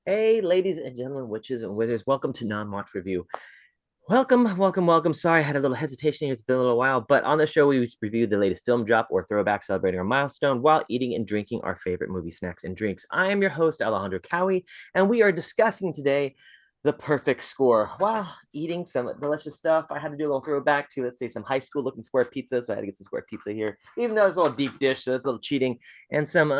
Hey, ladies and gentlemen, witches and wizards, welcome to Non-Watch Review. Welcome. Sorry, I had a little hesitation here. It's been a little while, but on the show, we review the latest film drop or throwback celebrating our milestone while eating and drinking our favorite movie snacks and drinks. I am your host, Alejandro Cowie, and we are discussing today the perfect score while eating some delicious stuff. I had to do a little throwback to, let's say, some high school looking square pizza. So I had to get some square pizza here, even though it's a little deep dish, so it's a little cheating, and some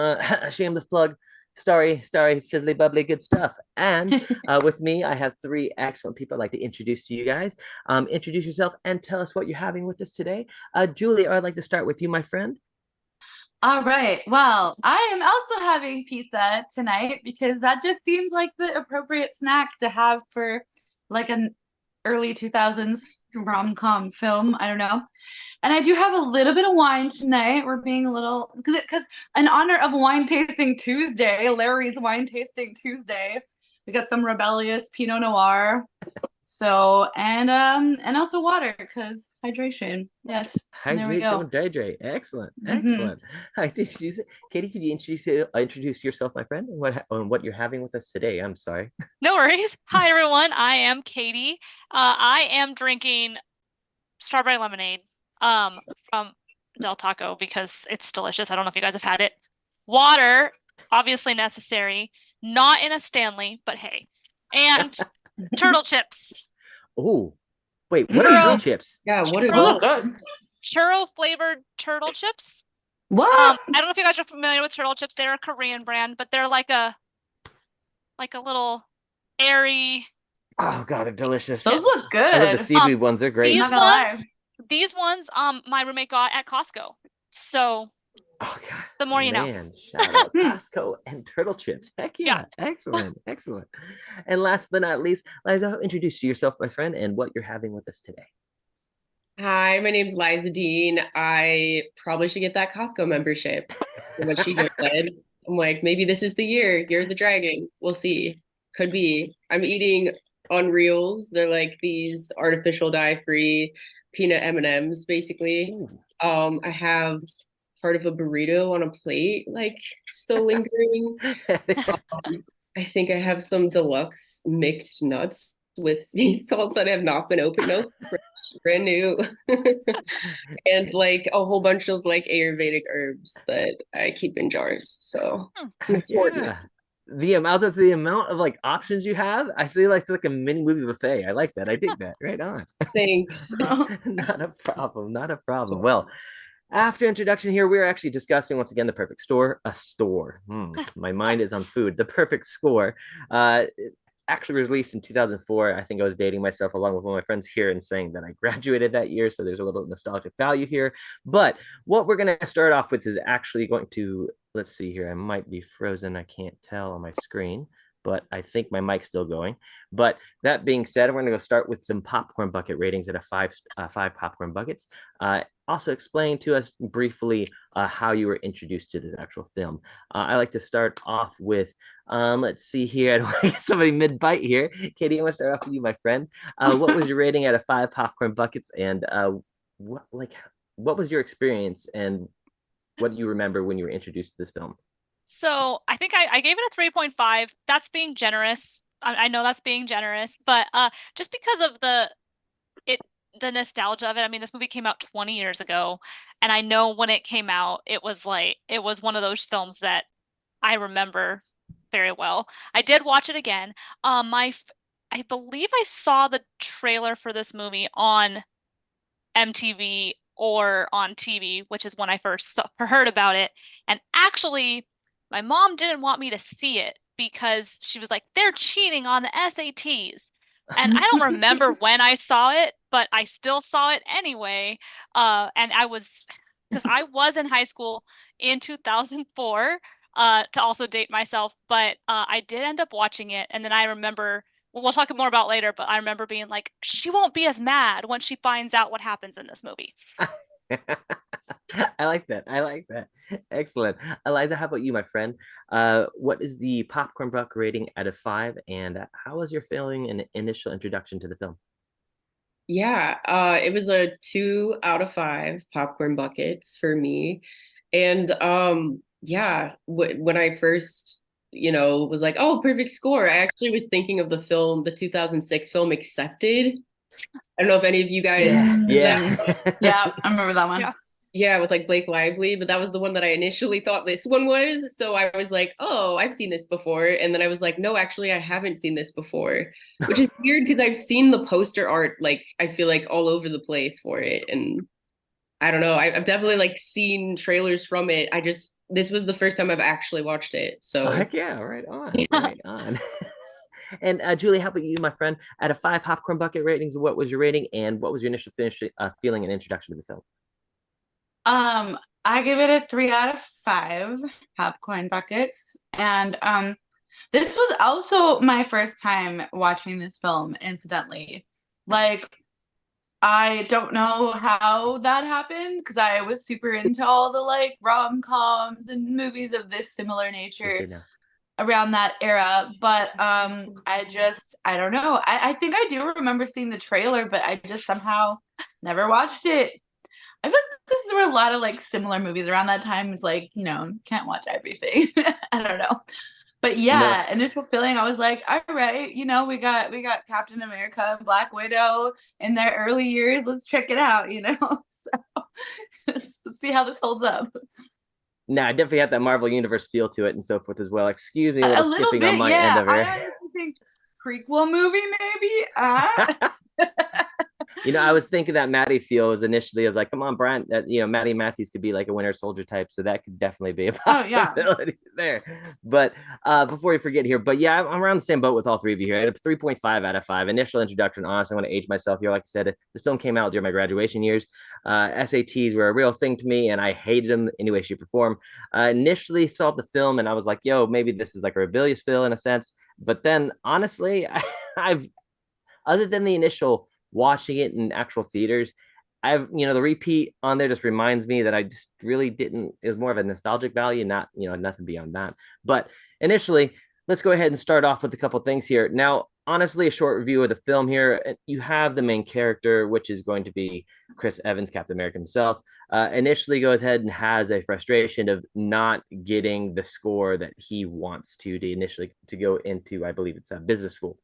shameless plug starry, fizzly, bubbly, good stuff. And with me, I have three excellent people I'd like to introduce to you guys. Introduce yourself and tell us what you're having with us today. Julie, I'd like to start with you, my friend. All right. Well, I am also having pizza tonight because that just seems like the appropriate snack to have for like an early 2000s rom-com film. I don't know. And I do have a little bit of wine tonight. We're being a little because in honor of Wine Tasting Tuesday, Larry's Wine Tasting Tuesday, we got some rebellious Pinot Noir. So and also water because hydration. Yes. And there we Hydrate, go. don't dehydrate. Excellent, Hmm. excellent. I did use it. Katie, could you introduce yourself, my friend, and what you're having with us today? I'm sorry. No worries. Hi, everyone. I am Katie. I am drinking strawberry lemonade from Del Taco because it's delicious. I don't know if you guys have had it. Water, obviously necessary, not in a Stanley, but hey. And turtle chips. Oh, wait, what are turtle Mm. chips? Yeah, what are Oh, those? good. Churro flavored turtle chips. What? I don't know if you guys are familiar with turtle chips. They're a Korean brand, but they're like a little airy. Oh God, they're delicious. Those look I love the good. seafood ones. They're I'm great. not These gonna lie. ones, my roommate got at Costco. So Oh God, the more you know. man! Shout out Hmm. Costco and turtle chips. Heck Yeah. yeah, excellent, excellent. And last but not least, Liza, introduce yourself, my friend, and what you're having with us today. Hi, my name's Liza Dean. I probably should get that Costco membership. From what she just said. I'm like, maybe this is the year of the dragon. We'll see. Could be. I'm eating Unreals. They're like these artificial dye-free peanut M&Ms, basically. Ooh. I have part of a burrito on a plate, like still lingering. I think I have some deluxe mixed nuts with sea salt that have not been opened. No, brand new. And like a whole bunch of like Ayurvedic herbs that I keep in jars. So Hmm. I'm Heck assorted. yeah. The amount of like options you have, I feel like it's like a mini movie buffet. I like that. I dig that. Right on. Thanks. Not a problem. Not a problem. Well, after introduction here, we're actually discussing once again the perfect store. A store. My mind is on food. The perfect score. Actually released in 2004. I think I was dating myself along with one of my friends here and saying that I graduated that year. So there's a little nostalgic value here. But what we're going to start off with is actually going to, let's see here. I might be frozen. I can't tell on my screen, but I think my mic's still going. But that being said, we're going to go start with some popcorn bucket ratings at a five popcorn buckets. Also explain to us briefly how you were introduced to this actual film. I like to start off with, let's see here. I don't want to get somebody mid-bite here. Katie, I want to start off with you, my friend. What was your rating out of five popcorn buckets? And what was your experience and what do you remember when you were introduced to this film? So I think I gave it a 3.5. That's being generous. I know that's being generous, but just because of it the nostalgia of it. I mean, this movie came out 20 years ago, and I know when it came out, it was one of those films that I remember very well. I did watch it again. I believe I saw the trailer for this movie on MTV or on TV, which is when I first heard about it. And actually, my mom didn't want me to see it because she was like, they're cheating on the SATs. And I don't remember when I saw it, but I still saw it anyway. And because I was in high school in 2004, to also date myself, but I did end up watching it. And then I remember we'll talk more about later, but I remember being like, she won't be as mad when she finds out what happens in this movie. I like that. I like that. Excellent. Eliza, how about you, my friend? What is the popcorn buck rating out of five, and how was your feeling and initial introduction to the film? Yeah, it was a 2 out of 5 popcorn buckets for me. And yeah, when I first was like, oh, perfect score. I actually was thinking of the 2006 film Accepted. I don't know if any of you guys Yeah. Yeah, I remember that one. Yeah. Yeah, with like Blake Lively, but that was the one that I initially thought this one was. So I was like, oh, I've seen this before. And then I was like, no, actually, I haven't seen this before, which is weird because I've seen the poster art, like, I feel like all over the place for it. And I don't know, I've definitely like seen trailers from it. This was the first time I've actually watched it. So Heck yeah, right on, right on. And Julie, how about you, my friend? Out of 5 popcorn bucket ratings, what was your rating, and what was your initial feeling and introduction to the film? I give it a 3 out of 5 popcorn buckets. And this was also my first time watching this film, incidentally. Like, I don't know how that happened because I was super into all the like rom-coms and movies of this similar nature around that era. But I don't know. I think I do remember seeing the trailer, but I just somehow never watched it. I feel like because there were a lot of like similar movies around that time. It's like, can't watch everything. I don't know. But yeah, initial feeling, I was like, all right, we got Captain America and Black Widow in their early years. Let's check it out, So let's see how this holds up. I definitely have that Marvel Universe feel to it and so forth as well. Excuse me, a little skipping bit, on my end of I it. honestly think prequel movie, maybe. I was thinking that Maddie feels initially. I was like, come on, Brian. Maddie Matthews could be like a Winter Soldier type, so that could definitely be a possibility there. But before we forget here, but yeah, I'm around the same boat with all three of you here. I had a 3.5 out of 5. Initial introduction. Honestly, I want to age myself here. Like I said, this film came out during my graduation years. SATs were a real thing to me, and I hated them any way, shape, or form. Initially saw the film, and I was like, yo, maybe this is like a rebellious feel in a sense. But then, honestly, I've other than the initial watching it in actual theaters, the repeat on there just reminds me that I just really didn't. It was more of a nostalgic value, not nothing beyond that. But initially, let's go ahead and start off with a couple things here. Now, honestly, a short review of the film here. You have the main character, which is going to be Chris Evans, Captain America himself. Initially goes ahead and has a frustration of not getting the score that he wants to initially to go into, I believe it's a business school.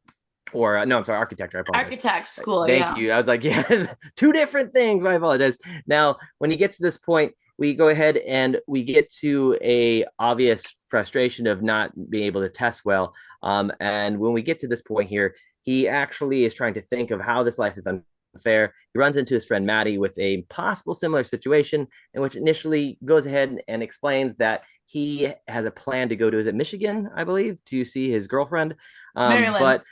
Or no, I'm sorry, architecture. I apologize. Architect school. Thank you. I was like, yeah, 2 different things. I apologize. Now, when he gets to this point, we go ahead and we get to a obvious frustration of not being able to test well. And when we get to this point here, he actually is trying to think of how this life is unfair. He runs into his friend Maddie with a possible similar situation, in which initially goes ahead and explains that he has a plan to go to, is it Michigan, I believe, to see his girlfriend. Maryland. But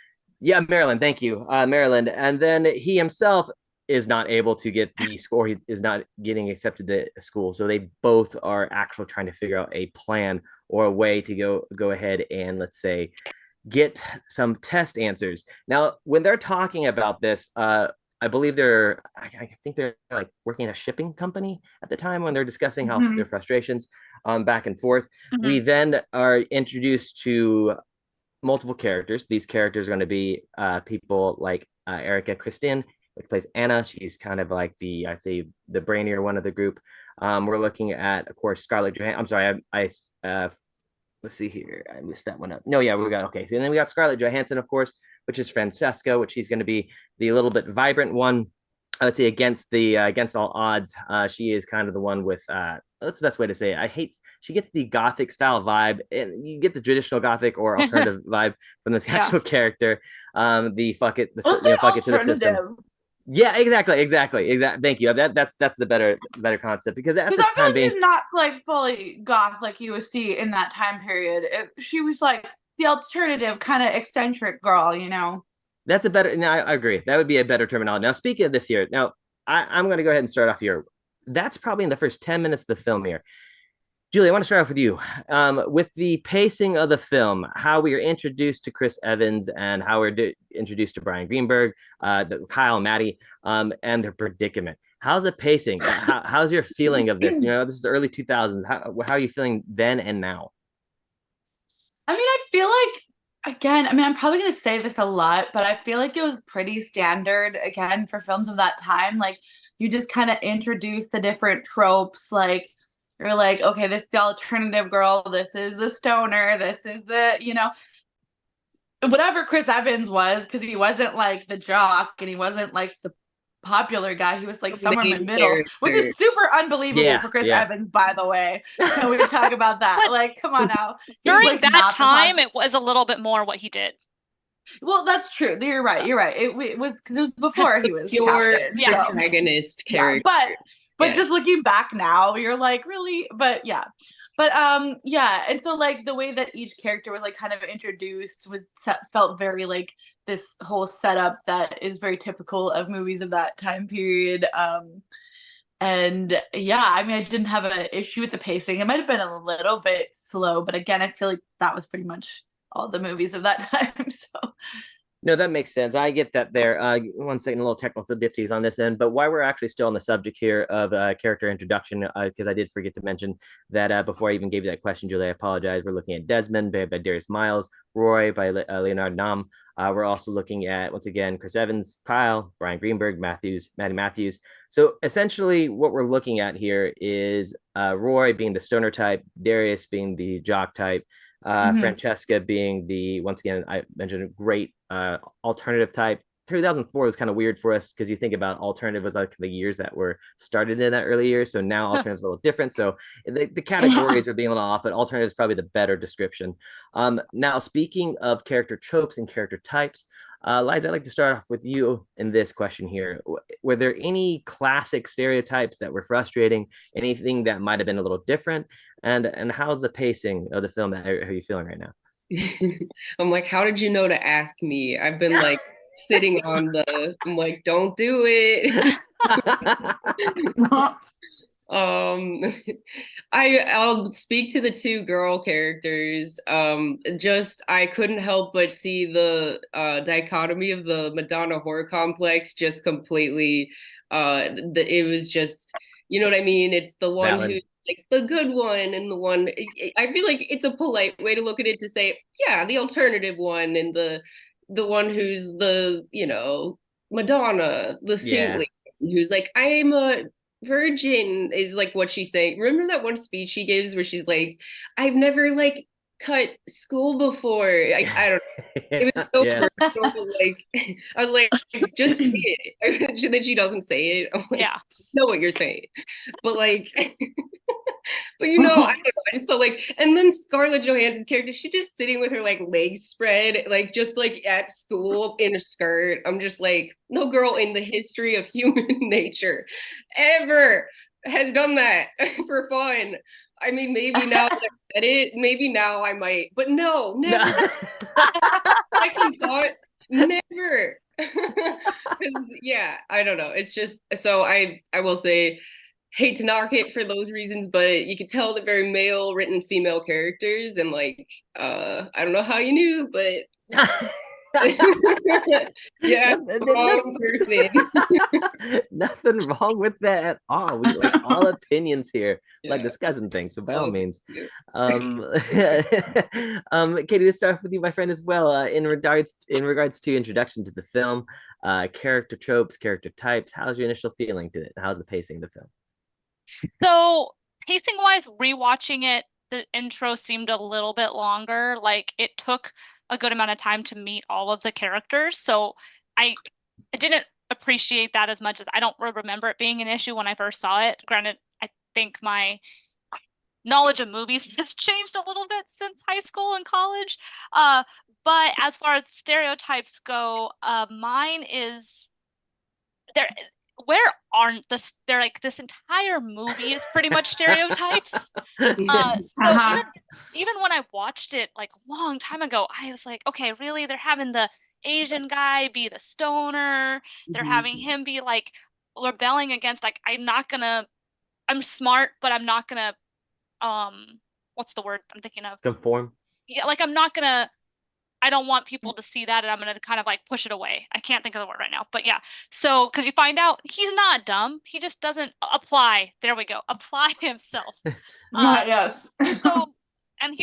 yeah, Maryland. Thank you, Maryland. And then he himself is not able to get the score. He is not getting accepted to school. So they both are actually trying to figure out a plan or a way to go ahead and, let's say, get some test answers. Now, when they're talking about this, I believe I think they're like working at a shipping company at the time when they're discussing how their frustrations back and forth. Mm-hmm. We then are introduced to multiple characters. These characters are going to be people like Erica Christian, which plays Anna. She's kind of like the brainier one of the group. We're looking at, of course, Scarlett Johansson. I'm sorry, I let's see here. I missed that one up. No, yeah, we got okay. And then we got Scarlett Johansson, of course, which is Francesca, which she's going to be the little bit vibrant one. Let's say against all odds. She is kind of the one with that's the best way to say it. She gets the gothic style vibe, and you get the traditional gothic or alternative vibe from this actual character. The fuck it to the system. Yeah, exactly. Thank you. That's the better concept, because at this time being not like fully goth like you would see in that time period. She was like the alternative kind of eccentric girl, That's a better. No, I agree. That would be a better terminology. Now, speaking of this here, now I'm going to go ahead and start off here. That's probably in the first 10 minutes of the film here. Julie, I want to start off with you. With the pacing of the film, how we are introduced to Chris Evans and how we're introduced to Brian Greenberg, Kyle and Maddie, and their predicament. How's the pacing? How's your feeling of this? This is the early 2000s. How are you feeling then and now? I mean, I feel like, again, I'm probably going to say this a lot, but I feel like it was pretty standard, again, for films of that time. Like, you just kind of introduce the different tropes, like, you're like, okay, this is the alternative girl, this is the stoner, this is the, you know, whatever Chris Evans was, because he wasn't like the jock and he wasn't like the popular guy. He was like somewhere in the middle, which is super unbelievable for Chris Evans, by the way. Can we talk about that? Like, come on now. During like that time, it was a little bit more what he did. Well, that's true. You're right. You're right. It was because it was before he was pure casted, protagonist character. But just looking back now, you're like, really? But yeah. But yeah, and so like the way that each character was like kind of introduced felt very like this whole setup that is very typical of movies of that time period. And yeah, I mean, I didn't have an issue with the pacing. It might have been a little bit slow, but again, I feel like that was pretty much all the movies of that time. So no, that makes sense. I get that there. 1 second, a little technical difficulties on this end, but while we're actually still on the subject here of character introduction, because I did forget to mention that before I even gave you that question, Julie, I apologize. We're looking at Desmond by Darius Miles, Roy by Leonard Nom. We're also looking at, once again, Chris Evans, Kyle, Brian Greenberg, Maddie Matthews. So essentially what we're looking at here is Roy being the stoner type, Darius being the jock type, Francesca being the, once again, I mentioned a great alternative type. 2004 was kind of weird for us because you think about alternative was like the years that were started in that early year. So now alternative is a little different. So the categories are being a little off, but alternative is probably the better description. Now, speaking of character tropes and character types, Liza, I'd like to start off with you in this question here. Were there any classic stereotypes that were frustrating? Anything that might have been a little different? And how's the pacing of the film? How are you feeling right now? I'm like, how did you know to ask me? I've been like sitting on I'm like, don't do it. I'll speak to the two girl characters. Just I couldn't help but see the dichotomy of the Madonna horror complex just completely. It was just, you know what I mean? It's the one who's like the good one and the one. I feel like it's a polite way to look at it to say, yeah, the alternative one and the one who's the, you know, Madonna, the saintly, who's like, I'm a virgin, is like what she's saying. Remember that one speech she gives where she's like, I've never like cut school before. I don't know. It was so personal. Like I was like, just say it. Then she doesn't say it. I'm like, I know what you're saying. But like but you know, I don't know. I just felt like, and then Scarlett Johansson's character, she's just sitting with her like legs spread, like just like at school in a skirt. I'm just like, no girl in the history of human nature ever has done that for fun. I mean, maybe now that I've said it, maybe now I might, but no, never. Second thought, never. Yeah, I don't know. It's just, so I will say, hate to knock it for those reasons, but you could tell they're very male written female characters, and like I don't know how you knew, but yeah, wrong person. Nothing wrong with that at all. We like all opinions here, like discussing things. So by all means, Katie, let's start with you, my friend, as well. In regards to introduction to the film, character tropes, character types. How's your initial feeling to it? How's the pacing of the film? So pacing wise, rewatching it, the intro seemed a little bit longer. Like it took a good amount of time to meet all of the characters. So I didn't appreciate that as much as I don't remember it being an issue when I first saw it. Granted, I think my knowledge of movies has changed a little bit since high school and college. But as far as stereotypes go, mine is there. Where aren't this? They're like this entire movie is pretty much stereotypes. So even when I watched it like a long time ago, I was like, okay, really? They're having the Asian guy be the stoner. They're having him be like rebelling against like I'm smart, but I'm not gonna what's the word I'm thinking of? Conform. Yeah, like I don't want people to see that, and I'm going to kind of like push it away. I can't think of the word right now, but yeah. So, because you find out he's not dumb. He just doesn't apply. There we go. Apply himself. Yes. So, and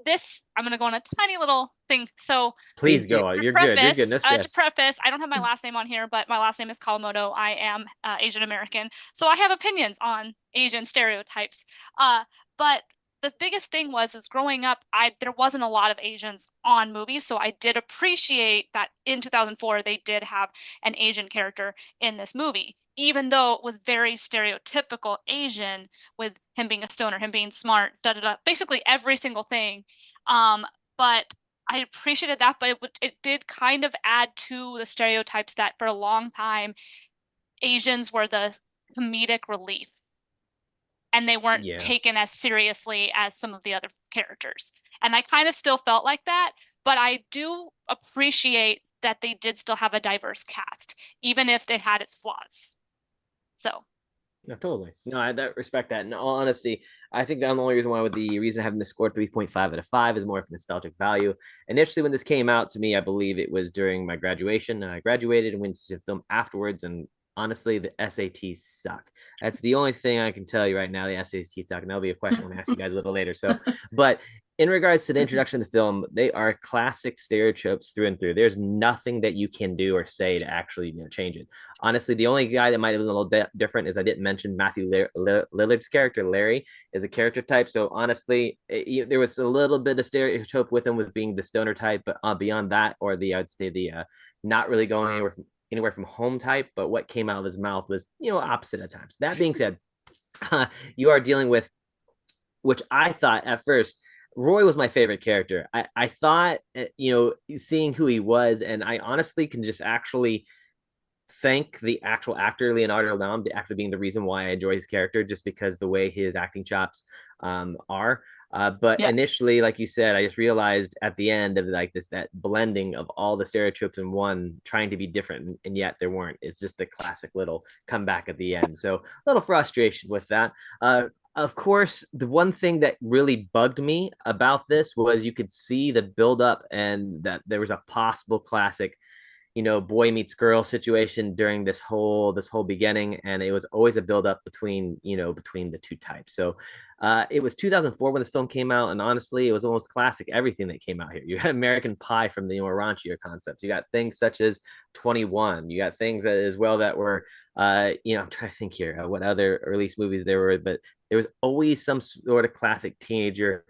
this, I'm going to go on a tiny little thing. So Please Please do. go. to You're good. You're preface, good. No stress. I don't have my last name on here, but my last name is Kawamoto. I am Asian American, so I have opinions on Asian stereotypes. But the biggest thing is growing up, there wasn't a lot of Asians on movies, so I did appreciate that in 2004 they did have an Asian character in this movie, even though it was very stereotypical Asian with him being a stoner, him being smart, da da da, basically every single thing. But I appreciated that, but it did kind of add to the stereotypes that for a long time Asians were the comedic relief and they weren't Yeah. taken as seriously as some of the other characters. And I kind of still felt like that, but I do appreciate that they did still have a diverse cast, even if it had its flaws. So No, totally. No, I respect that. In all honesty, I think the only reason why the reason having this score 3.5 out of 5 is more of a nostalgic value. Initially, when this came out to me, I believe it was during my graduation. I graduated and went to film afterwards, and honestly, the SATs suck. That's the only thing I can tell you right now. The SATs suck, and that'll be a question I want to ask you guys a little later. So, but in regards to the introduction of the film, they are classic stereotypes through and through. There's nothing that you can do or say to actually change it. Honestly, the only guy that might have been a little different is I didn't mention Matthew Lillard's character. Larry is a character type. So honestly, there was a little bit of stereotype with him with being the stoner type, but beyond that, or I'd say the not really going anywhere from home type. But what came out of his mouth was opposite at times. That being said, you are dealing with, which I thought at first, Roy was my favorite character. I thought, seeing who he was, and I honestly can just actually thank the actual actor, Leonardo Lam, actually being the reason why I enjoy his character, just because the way his acting chops are. But initially, like you said, I just realized at the end of that blending of all the stereotypes in one, trying to be different, and yet there weren't. It's just a classic little comeback at the end. So a little frustration with that. Of course, the one thing that really bugged me about this was you could see the buildup and that there was a possible classic, boy meets girl situation during this whole beginning, and it was always a buildup between the two types. So it was 2004 when this film came out, and honestly, it was almost classic everything that came out here. You had American Pie from the raunchier concepts. You got things such as 21. You got things as well that were I'm trying to think here what other release movies there were, but there was always some sort of classic teenager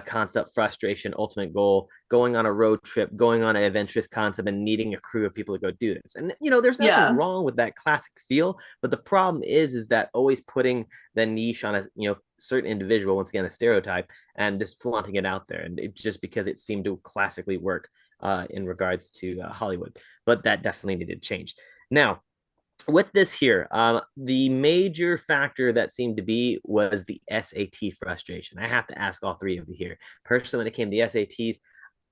concept, frustration, ultimate goal, going on a road trip, going on an adventurous concept, and needing a crew of people to go do this. And there's nothing wrong with that classic feel, but the problem is that always putting the niche on a certain individual, once again a stereotype, and just flaunting it out there, and just because it seemed to classically work in regards to Hollywood. But that definitely needed to change. Now, with this here, the major factor that seemed to be was the S.A.T. frustration. I have to ask all three of you here. Personally, when it came to the S.A.Ts,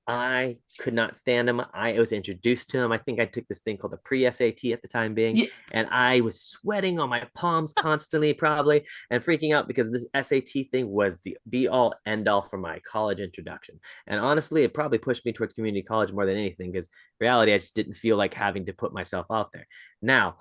I could not stand them. I was introduced to them. I think I took this thing called the pre-S.A.T. at the time being, and I was sweating on my palms constantly, probably, and freaking out because this S.A.T. thing was the be-all, end-all for my college introduction. And honestly, it probably pushed me towards community college more than anything, because reality, I just didn't feel like having to put myself out there. Now,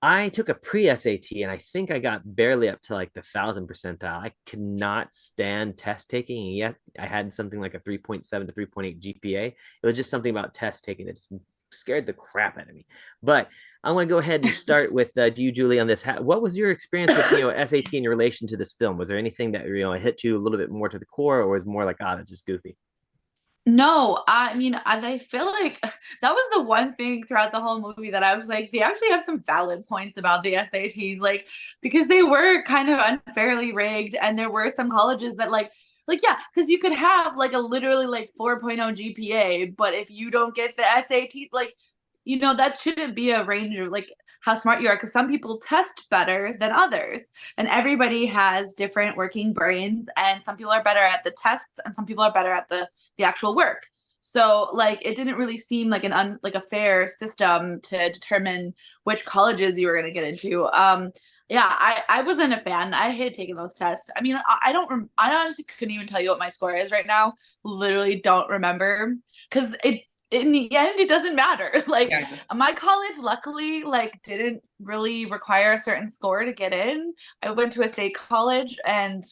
I took a pre-S.A.T. and I think I got barely up to like the 1,000th percentile. I could not stand test taking, and yet I had something like a 3.7 to 3.8 GPA. It was just something about test taking that just scared the crap out of me. But I want to go ahead and start with you, Julie, on this. What was your experience with S.A.T. in relation to this film? Was there anything that hit you a little bit more to the core, or was more like, that's just goofy? No, I mean, I feel like that was the one thing throughout the whole movie that I was like, they actually have some valid points about the SATs, like, because they were kind of unfairly rigged, and there were some colleges that yeah, because you could have like a literally like 4.0 GPA, but if you don't get the SAT, like, that shouldn't be a range of like how smart you are, because some people test better than others, and everybody has different working brains, and some people are better at the tests and some people are better at the actual work. So like it didn't really seem like like a fair system to determine which colleges you were going to get into. I wasn't a fan. I hated taking those tests. I mean, I honestly couldn't even tell you what my score is right now. Literally don't remember, because in the end, it doesn't matter. Like my college, luckily, like didn't really require a certain score to get in. I went to a state college, and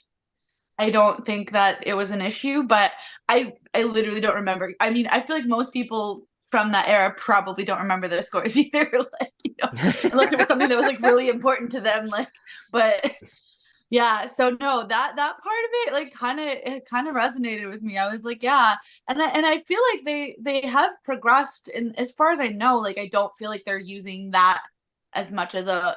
I don't think that it was an issue, but I literally don't remember. I mean, I feel like most people from that era probably don't remember their scores either. Like, you know, unless it was something that was like really important to them. Like, but yeah, so no, that part of it like kind of resonated with me. I was like, yeah, and I feel like they have progressed, and as far as I know, like I don't feel like they're using that as much as a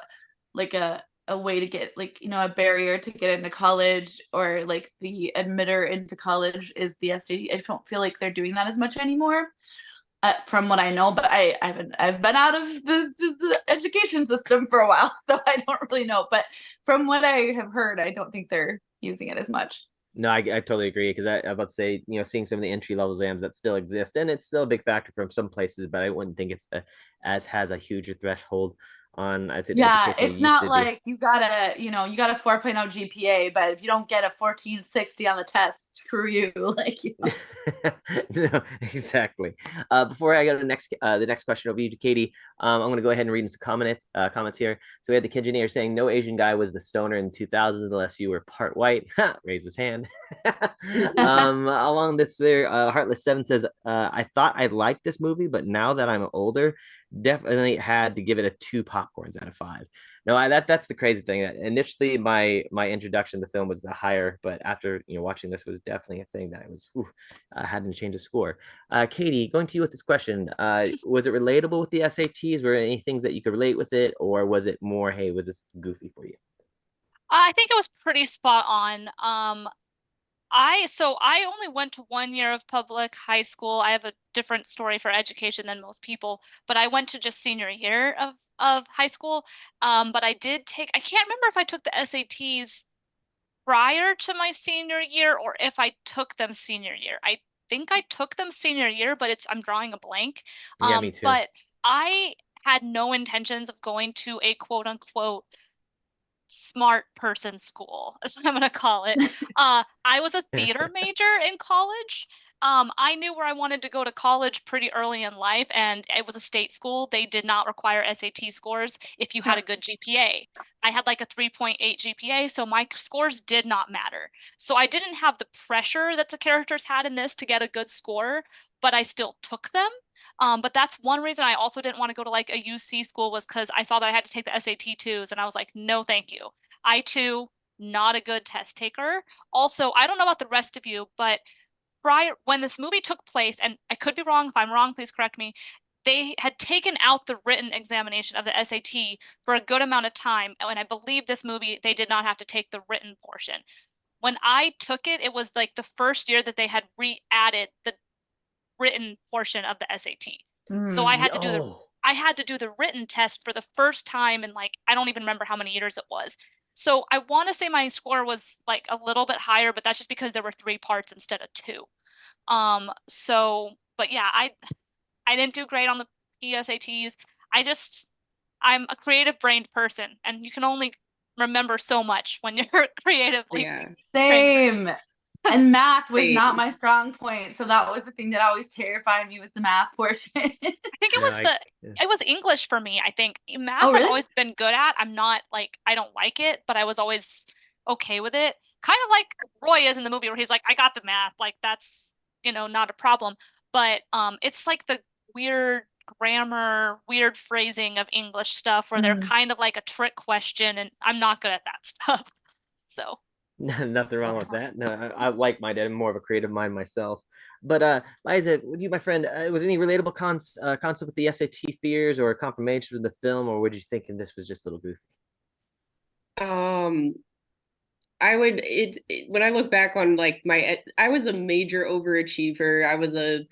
way to get like, you know, a barrier to get into college, or like the admitter into college is the SAT. I don't feel like they're doing that as much anymore. From what I know, but I've been out of the education system for a while, so I don't really know. But from what I have heard, I don't think they're using it as much. No, I totally agree, because I'm about to say, seeing some of the entry level exams that still exist, and it's still a big factor from some places, but I wouldn't think it's as has a huge threshold on, I'd say, the Yeah, education it it's used not to be. like you got a 4.0 GPA, but if you don't get a 1460 on the test, screw you. Like, you know. No, exactly. Before I go to the next question over to Katie, I'm going to go ahead and read some comments here. So we had the Engineer saying no Asian guy was the stoner in the 2000s unless you were part white. Raise his hand. Along this there, Heartless 7 says, I thought I liked this movie, but now that I'm older, definitely had to give it a 2 popcorns out of 5. No, that's the crazy thing. That initially my introduction to the film was the higher, but after watching this was definitely a thing that I was having to change the score. Katie, going to you with this question, was it relatable with the SATs? Were there any things that you could relate with it, or was it more, hey, was this goofy for you? I think it was pretty spot on. I only went to 1 year of public high school. I have a different story for education than most people, but I went to just senior year of high school. But I can't remember if I took the SATs prior to my senior year or if I took them senior year. I think I took them senior year, but I'm drawing a blank. Yeah, me too. But I had no intentions of going to a quote unquote smart person school, is what I'm gonna call it. I was a theater major in college. I knew where I wanted to go to college pretty early in life, and it was a state school. They did not require SAT scores if you had a good GPA. I had like a 3.8 GPA, so my scores did not matter. So I didn't have the pressure that the characters had in this to get a good score, but I still took them. But that's one reason I also didn't want to go to like a UC school, was because I saw that I had to take the SAT twos, and I was like, no, thank you. I too, not a good test taker. Also, I don't know about the rest of you, but prior when this movie took place, and I could be wrong, if I'm wrong, please correct me, they had taken out the written examination of the SAT for a good amount of time. And I believe this movie, they did not have to take the written portion. When I took it, it was like the first year that they had re-added the written portion of the SAT. So I had to do Yo. the written test for the first time in like I don't even remember how many years it was. So I want to say my score was like a little bit higher, but that's just because there were 3 parts instead of 2. But yeah, I didn't do great on the PSATs. I'm a creative brained person, and you can only remember so much when you're creatively Yeah. trained. Same. And math was Same. not my strong point, so that was the thing that always terrified me, was the math portion. I think No, it was English for me. I think math Oh, I've really? always been good at. I'm not like I don't like it, but I was always okay with it. Kind of like Roy is in the movie where he's like, I got the math, like that's, not a problem. But it's like the weird grammar, weird phrasing of English stuff where they're Mm. kind of like a trick question, and I'm not good at that stuff. So nothing wrong with that. No, I like my dad. I'm more of a creative mind myself. But Liza, with you, my friend, was any relatable concept with the SAT fears or confirmation of the film, or were you thinking this was just a little goofy? Um, when I look back on like I was a major overachiever. I was a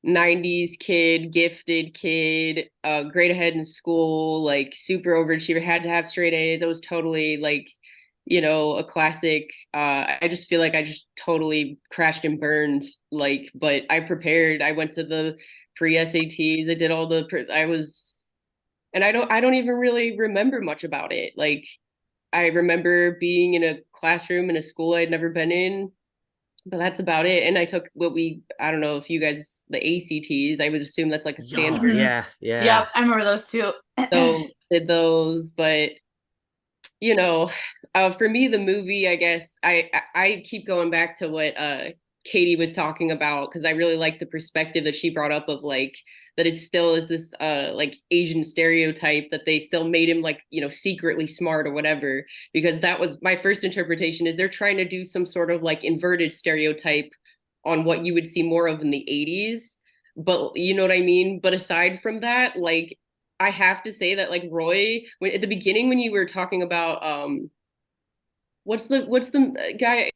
90s kid, gifted kid, great ahead in school, like super overachiever, had to have straight A's. I was totally like, a classic. I just feel like I just totally crashed and burned, like, but I prepared. I went to the pre-SATs. I did I was, and I don't even really remember much about it. Like, I remember being in a classroom in a school I'd never been in, but that's about it. And I took I don't know if you guys, the ACTs, I would assume that's like a Oh, standard. yeah, yeah. Yep, I remember those two. So did those, but you know, for me, the movie, I guess I keep going back to what Katie was talking about, because I really like the perspective that she brought up of like that it still is this like Asian stereotype that they still made him like, you know, secretly smart or whatever, because that was my first interpretation, is they're trying to do some sort of like inverted stereotype on what you would see more of in the 80s. But you know what I mean? But aside from that, like I have to say that like Roy, when at the beginning when you were talking about what's the guy,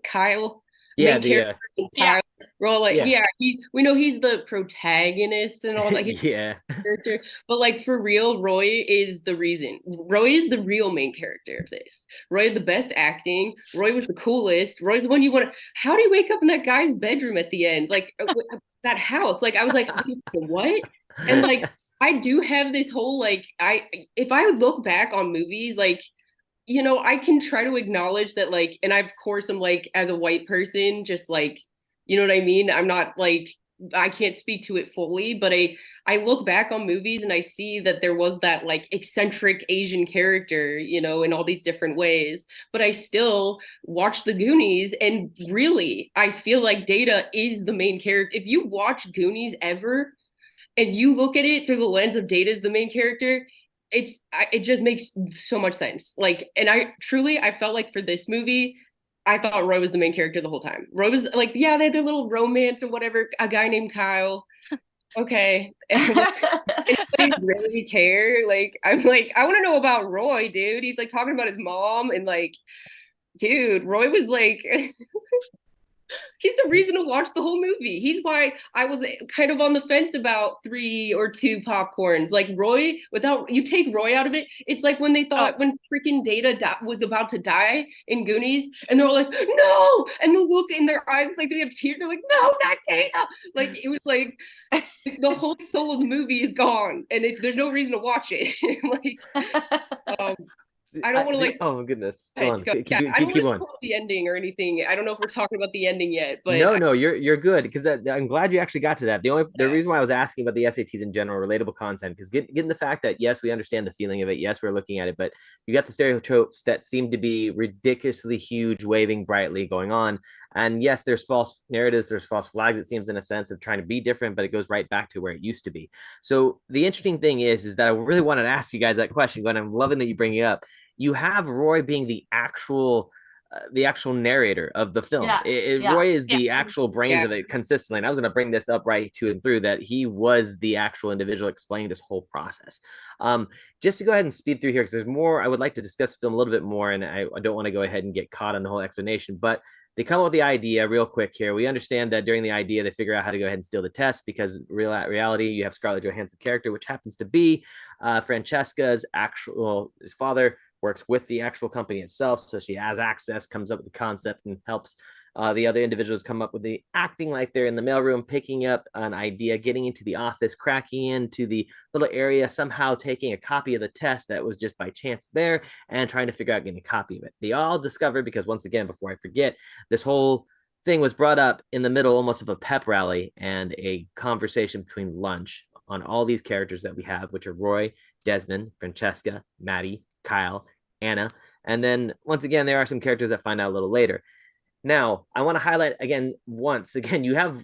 Kyle, Yeah, main the character in Yeah. Kyle, we're all like, yeah. yeah, we know he's the protagonist and all that, he's Yeah. character, but like for real, Roy is the reason. Roy is the real main character of this. Roy had the best acting. Roy was the coolest. Roy's the one you want to. How do you wake up in that guy's bedroom at the end? Like that house. Like I was like, what? And like I do have this whole like if I would look back on movies like, you know, I can try to acknowledge that, like, and I, of course, I'm like, as a white person, just like, you know what I mean? I'm not like, I can't speak to it fully, but I look back on movies and I see that there was that like eccentric Asian character, you know, in all these different ways. But I still watch The Goonies, and really, I feel like Data is the main character. If you watch Goonies ever, and you look at it through the lens of Data as the main character, it just makes so much sense. Like, and I felt like for this movie, I thought Roy was the main character the whole time. Roy was like, yeah, they had their little romance or whatever. A guy named Kyle. Okay. And like, anybody really care? Like, I'm like, I want to know about Roy, dude. He's like talking about his mom, and like, dude, Roy was like he's the reason to watch the whole movie. He's why I was kind of on the fence about 3 or 2 popcorns. Like Roy, without you take Roy out of it, it's like when they thought when freaking Data was about to die in Goonies, and they're all like, "No!" And the look in their eyes, like they have tears. They're like, "No, not Data!" Like it was like the whole soul of the movie is gone, and there's no reason to watch it. Like, I don't want to like. Oh my goodness. Go on. Go. Yeah, I don't want Keep to on. spoil the ending or anything. I don't know if we're talking about the ending yet, but No, you're good, because I'm glad you actually got to that. The reason why I was asking about the SATs in general, relatable content, because getting the fact that yes, we understand the feeling of it, yes, we're looking at it, but you got the stereotypes that seem to be ridiculously huge, waving brightly going on, and yes, there's false narratives, there's false flags. It seems in a sense of trying to be different, but it goes right back to where it used to be. So the interesting thing is that I really wanted to ask you guys that question, and I'm loving that you bring it up. You have Roy being the actual narrator of the film. Roy is the actual brains of it consistently. And I was going to bring this up right to and through that he was the actual individual explaining this whole process. Just to go ahead and speed through here, because there's more, I would like to discuss the film a little bit more, and I don't want to go ahead and get caught on the whole explanation, but they come up with the idea real quick here. We understand that during the idea, they figure out how to go ahead and steal the test, because reality, you have Scarlett Johansson's character, which happens to be Francesca's actual his father, works with the actual company itself, so she has access, comes up with the concept, and helps the other individuals come up with the acting like they're in the mailroom, picking up an idea, getting into the office, cracking into the little area, somehow taking a copy of the test that was just by chance there, and trying to figure out getting a copy of it. They all discover, because once again, before I forget, this whole thing was brought up in the middle almost of a pep rally and a conversation between lunch on all these characters that we have, which are Roy, Desmond, Francesca, Maddie, Kyle, Anna, and then once again, there are some characters that find out a little later. Now, I want to highlight once again, you have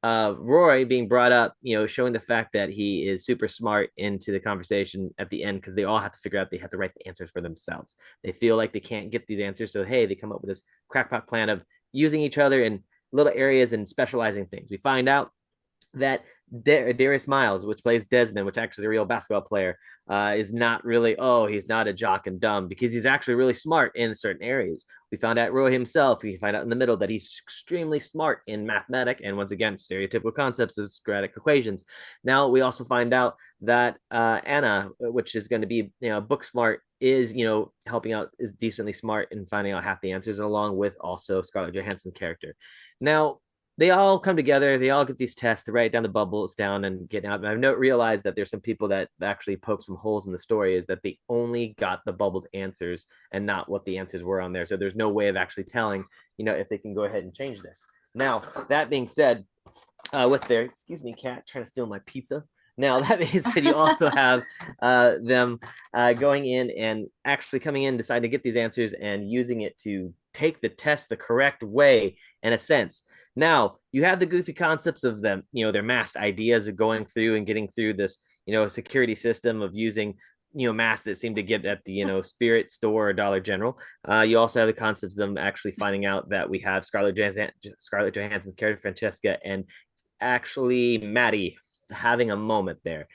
Roy being brought up, showing the fact that he is super smart into the conversation at the end, because they all have to figure out they have to write the answers for themselves. They feel like they can't get these answers, so hey, they come up with this crackpot plan of using each other in little areas and specializing things. We find out that Darius Miles, which plays Desmond, which actually is a real basketball player, is not really, he's not a jock and dumb, because he's actually really smart in certain areas. We found out Roy himself, we find out in the middle that he's extremely smart in mathematics, and once again, stereotypical concepts of quadratic equations. Now we also find out that Anna, which is going to be, book smart, is, helping out, is decently smart in finding out half the answers, along with also Scarlett Johansson's character. Now, they all come together, they all get these tests, they write down the bubbles down and get out. And I've not realized that there's some people that actually poke some holes in the story, is that they only got the bubbled answers and not what the answers were on there. So there's no way of actually telling, if they can go ahead and change this. Now, that being said, with their, excuse me, cat trying to steal my pizza. Now, that being said, you also have them going in and actually coming in, deciding to get these answers and using it to take the test the correct way, in a sense. Now, you have the goofy concepts of them, their masked ideas of going through and getting through this, security system of using, masks that seem to get at the, spirit store or Dollar General. You also have the concepts of them actually finding out that we have Scarlett Johansson's character, Francesca, and actually Maddie having a moment there.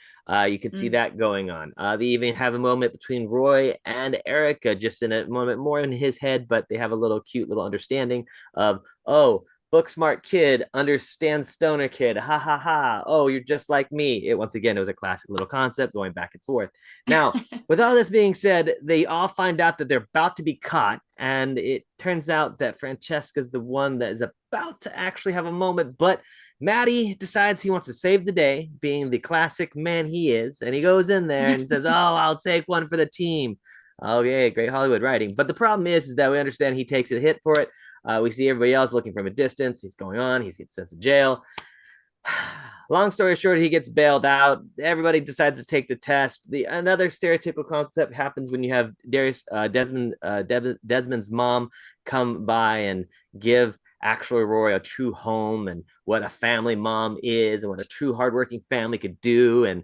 You can see that going on. They even have a moment between Roy and Erica, just in a moment more in his head, but they have a little cute little understanding of, oh, book smart kid understands stoner kid. Ha ha ha. Oh, you're just like me. Once again, it was a classic little concept going back and forth. Now, with all this being said, they all find out that they're about to be caught, and it turns out that Francesca's the one that is about to actually have a moment, but Maddie decides he wants to save the day, being the classic man he is, and he goes in there and says, "Oh, I'll take one for the team." Okay, great Hollywood writing. But the problem is that we understand he takes a hit for it. We see everybody else looking from a distance. He's going on. He's getting sent to jail. Long story short, he gets bailed out. Everybody decides to take the test. Another stereotypical concept happens when you have Desmond's mom come by and give actual Roy a true home and what a family mom is and what a true hardworking family could do, and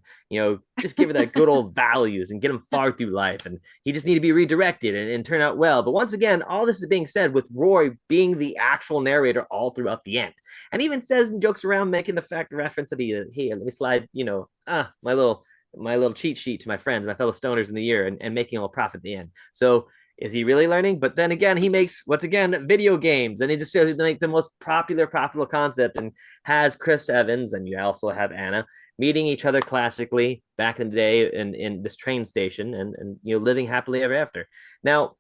just give it that good old values and get him far through life, and he just need to be redirected and turn out well. But once again, all this is being said with Roy being the actual narrator all throughout the end, and even says and jokes around making the fact reference that hey, let me slide my little cheat sheet to my friends, my fellow stoners in the year, and making a little profit at the end. So is he really learning? But then again, he makes, once again, video games, and he just shows you to make the most profitable concept, and has Chris Evans, and you also have Anna meeting each other classically back in the day in this train station, and living happily ever after. Now,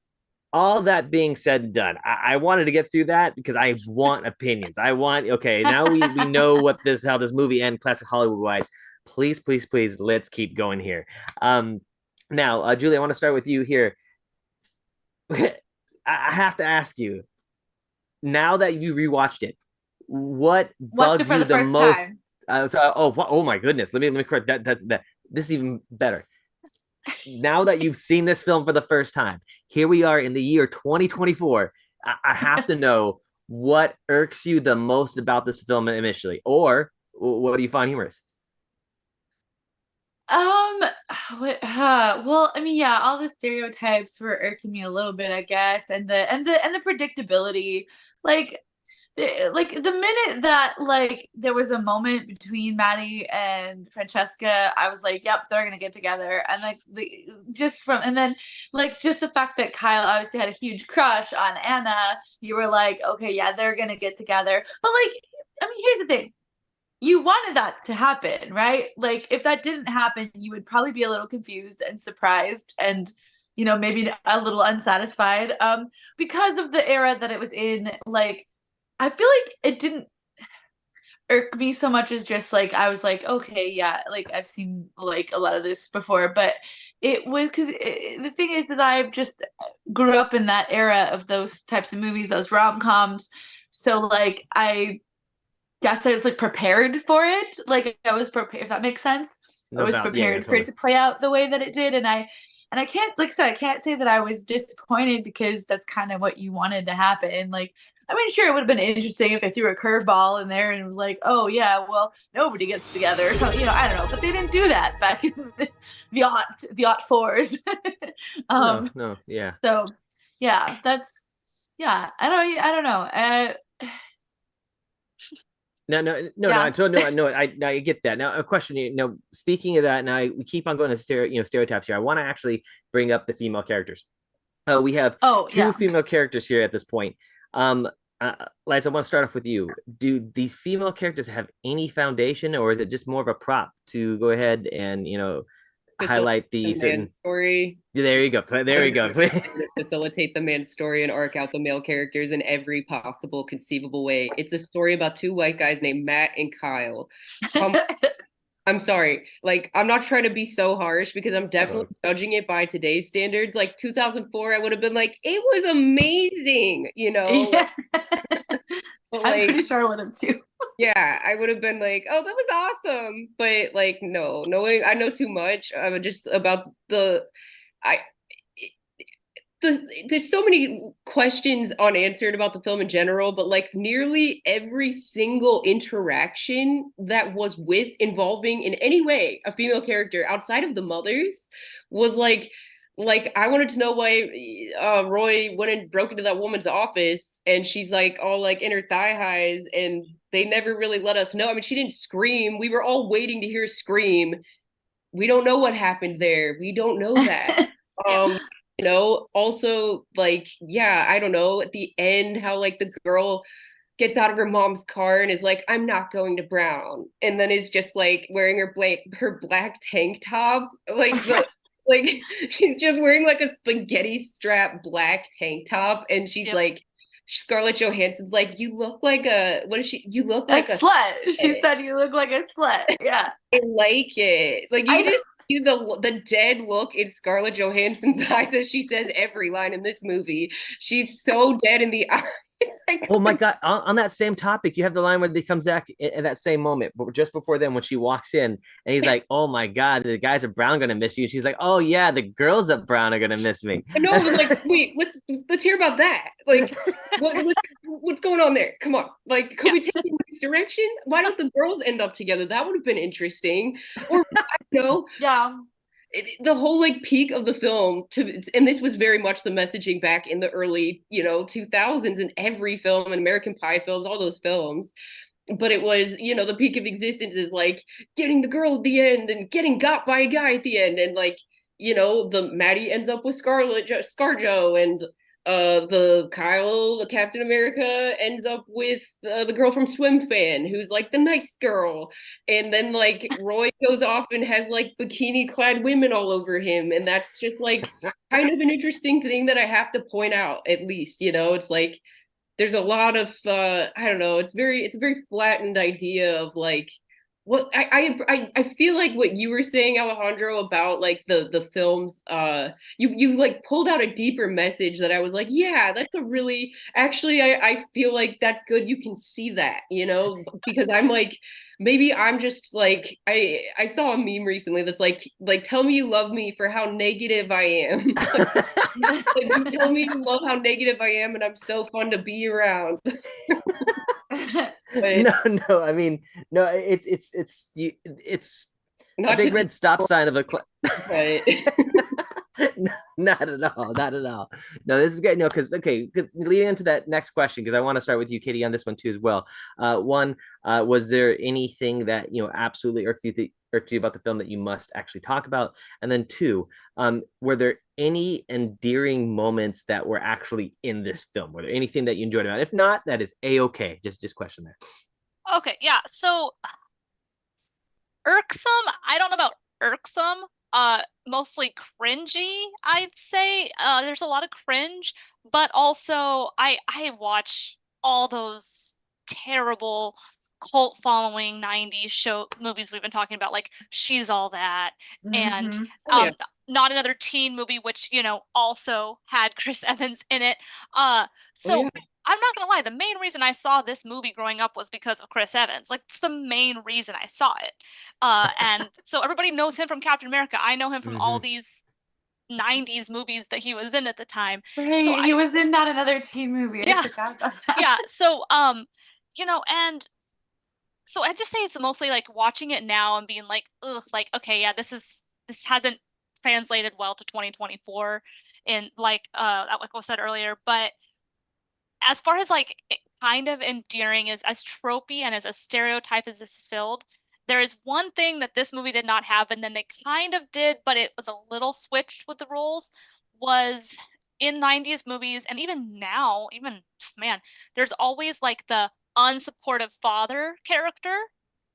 all that being said and done, I wanted to get through that because I want opinions. Now we know how this movie ends, classic Hollywood wise. Please, let's keep going here. Now, Julie, I want to start with you here. I have to ask you, now that you rewatched it, what bugged you the most? Oh my goodness, let me correct that. This is even better. Now that you've seen this film for the first time, here we are in the year 2024. I have to know what irks you the most about this film initially, or what do you find humorous? Well, I mean, yeah, all the stereotypes were irking me a little bit, I guess, and the predictability, like the minute that there was a moment between Maddie and Francesca, I was like, yep, they're gonna get together. And just the fact that Kyle obviously had a huge crush on Anna, you were like, okay, yeah, they're gonna get together. But I mean, here's the thing. You wanted that to happen, right? If that didn't happen, you would probably be a little confused and surprised and, maybe a little unsatisfied. Because of the era that it was in, I feel like it didn't irk me so much as just I was like, okay, yeah, I've seen a lot of this before, but it was because the thing is that I just grew up in that era of those types of movies, those rom-coms. So I guess I was prepared for it. I was prepared, if that makes sense. I was prepared for it to play out the way that it did, and I can't, like I said, I can't say that I was disappointed because that's kind of what you wanted to happen. I mean, sure, it would have been interesting if they threw a curveball in there and it was like, oh yeah, well, nobody gets together. So, I don't know, but they didn't do that back in the aught fours. No, yeah. So, yeah, I don't know. I get that. Now, a question, speaking of that, now we keep on going to stereotypes here. I want to actually bring up the female characters. We have two female characters here at this point. Liza, I want to start off with you. Do these female characters have any foundation, or is it just more of a prop to go ahead and highlight the certain story? There you go. Facilitate the man's story and arc out the male characters in every possible conceivable way. It's a story about two white guys named Matt and Kyle. I'm sorry. I'm not trying to be so harsh because I'm definitely judging it by today's standards. 2004, I would have been like, it was amazing, Yeah. I'm pretty sure I would have too. Yeah, I would have been like, oh, that was awesome. But like, no, knowing I know too much just about I there's so many questions unanswered about the film in general, but like nearly every single interaction that was with involving in any way a female character outside of the mothers was like I wanted to know why Roy went and broke into that woman's office and she's like all like in her thigh highs and they never really let us know. I mean, she didn't scream. We were all waiting to hear her scream. We don't know what happened there. We don't know that. Yeah. Also like, yeah, I don't know, at the end how like the girl gets out of her mom's car and is like, I'm not going to Brown, and then is just like wearing her black tank top, like the like she's just wearing like a spaghetti strap black tank top, and she's Yep. like, Scarlett Johansson's like, you look like what is she, you look A like a slut. She said you look like a slut. Yeah. I like it. Like I you know. just see the dead look in Scarlett Johansson's eyes as she says every line in this movie. She's so dead in the eyes. Like, Oh my God. On that same topic, you have the line where he comes back in that same moment, but just before then, when she walks in and he's like, oh my God, the guys at Brown going to miss you. She's like, oh yeah, the girls at Brown are going to miss me. I know, I was like, wait, let's hear about that. Like, what's going on there? Come on, like, could we take it in this direction? Why don't the girls end up together? That would have been interesting. Or I don't know, Yeah. the whole like peak of the film and this was very much the messaging back in the early 2000s in every film and American Pie films, all those films, but it was the peak of existence is like getting the girl at the end and getting got by a guy at the end, and like the Maddie ends up with Scarjo, and the Kyle, the Captain America, ends up with the girl from Swim Fan, who's like the nice girl, and then like Roy goes off and has like bikini clad women all over him, and that's just like kind of an interesting thing that I have to point out. At least it's like there's a lot of I don't know, it's a very flattened idea of like what I feel like what you were saying, Alejandro, about like the films, you like pulled out a deeper message that I was like, yeah, that's a really, actually I feel like that's good, you can see that, because I'm like, maybe I'm just like, I saw a meme recently that's like tell me you love me for how negative I am. Like, you tell me you love how negative I am and I'm so fun to be around. But No, I mean, no, it's a not big to red stop sign of a but no, not at all, not at all. No, this is great. No, because okay, leading into that next question, because I want to start with you, Katie, on this one too as well. One, was there anything that absolutely irked you about the film that you must actually talk about? And then two, were there any endearing moments that were actually in this film? Were there anything that you enjoyed about it? If not, that is a-okay. Just question there. Okay, yeah. So irksome, I don't know about irksome. Mostly cringy, I'd say. There's a lot of cringe, but also I watch all those terrible cult following 90s show movies we've been talking about, like She's All That, and Mhm. Oh, yeah. Not Another Teen Movie, which, also had Chris Evans in it. Oh, So yeah. I'm not gonna lie, the main reason I saw this movie growing up was because of Chris Evans. Like, it's the main reason I saw it. And so everybody knows him from Captain America. I know him from all Mhm. these 90s movies that he was in at the time. So Right. He was in Not Another Teen Movie. I yeah, forgot about that. yeah. So, and so I just say it's mostly like watching it now and being like, ugh, like, okay, yeah, this hasn't translated well to 2024 in like was said earlier. But as far as like kind of endearing as tropey and as a stereotype as this is filled, there is one thing that this movie did not have, and then they kind of did, but it was a little switched with the roles, was in 90s movies, and even now, even man, there's always like the unsupportive father character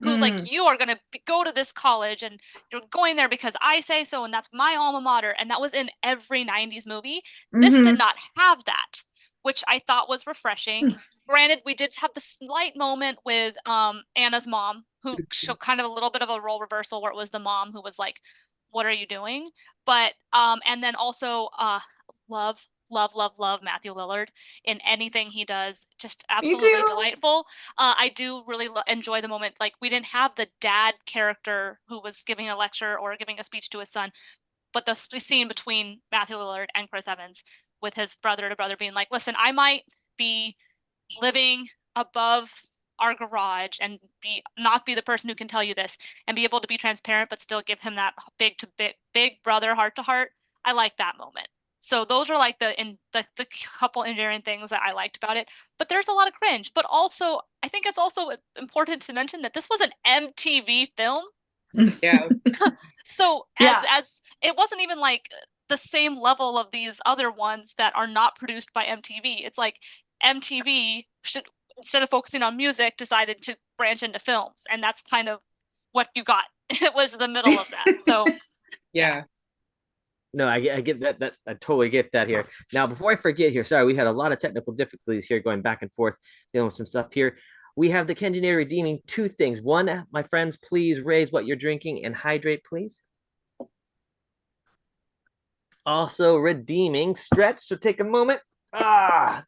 who's like, Mm. you are going to go to this college and you're going there because I say so, and that's my alma mater. And that was in every 90s movie. This did Mhm. not have that, which I thought was refreshing. Granted, we did have the slight moment with Anna's mom, who showed kind of a little bit of a role reversal where it was the mom who was like, what are you doing? But and then also love love Matthew Lillard in anything he does. Just Me absolutely too. delightful. I do really enjoy the moment. Like, we didn't have the dad character who was giving a lecture or giving a speech to his son, but the scene between Matthew Lillard and Chris Evans with his brother to brother being like, listen, I might be living above our garage and not be the person who can tell you this, and be able to be transparent but still give him that big brother heart to heart. I like that moment. So those are like the couple endearing things that I liked about it. But there's a lot of cringe. But also, I think it's also important to mention that this was an MTV film. Yeah. So as it wasn't even like the same level of these other ones that are not produced by MTV. It's like MTV should, instead of focusing on music, decided to branch into films, and that's kind of what you got. It was the middle of that. So Yeah. No, I get that I totally get that here. Now, before I forget here, sorry, we had a lot of technical difficulties here going back and forth, dealing with some stuff here. We have the Kenjaneer redeeming two things. One, my friends, please raise what you're drinking and hydrate, please. Also redeeming stretch, so take a moment.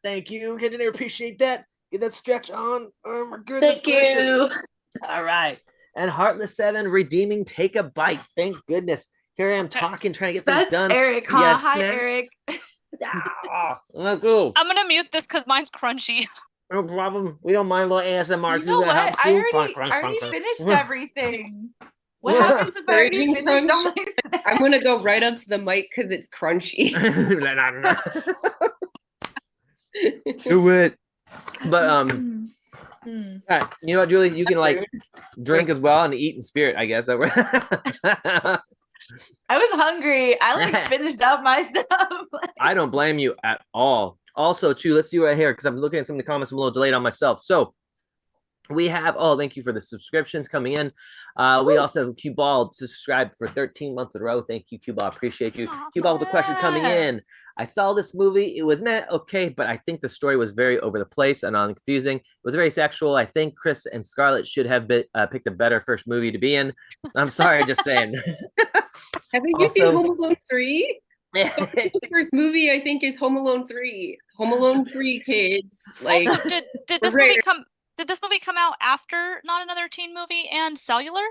Thank you, Kenjaneer, appreciate that. Get that stretch on. Oh my goodness gracious. you. All right. And Heartless 7 redeeming take a bite. Thank goodness. Here I am talking, trying to get things That's done. Eric, huh? Yeah, Hi, snack. Eric. Let's go. I'm gonna mute this because mine's crunchy. No problem. We don't mind a little ASMR. You know what? I already finished everything. What happens if I already Encouraging finished all crunch. my snacks? I'm gonna go right up to the mic because it's crunchy. Do it. But Hmm. all right. You know what, Julie? You can like drink as well and eat in spirit, I guess. I was hungry. I like finished up my stuff. I don't blame you at all. Also, too, let's see right here because I'm looking at some of the comments. I'm a little delayed on myself. So we have, thank you for the subscriptions coming in. We also have Q Ball subscribed for 13 months in a row. Thank you, Q Ball. Appreciate you. Awesome. Q Ball with a question coming in. I saw this movie. It was okay, but I think the story was very over the place and confusing. It was very sexual. I think Chris and Scarlett should have picked a better first movie to be in. I'm sorry, just saying. Haven't you seen Home Alone 3? The first movie I think is Home Alone 3. Home Alone 3, kids. Like, also, did this movie come? Did this movie come out after Not Another Teen Movie and Cellular?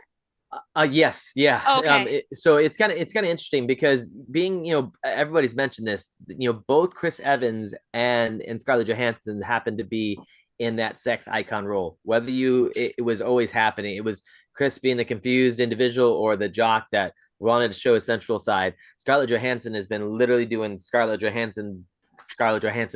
Yes, yeah. Okay. So it's kind of interesting because being, everybody's mentioned this, both Chris Evans and Scarlett Johansson happened to be in that sex icon role. Whether it was always happening. It was Chris being the confused individual or the jock that wanted to show his sensual side. Scarlett Johansson has been literally doing Scarlett Johansson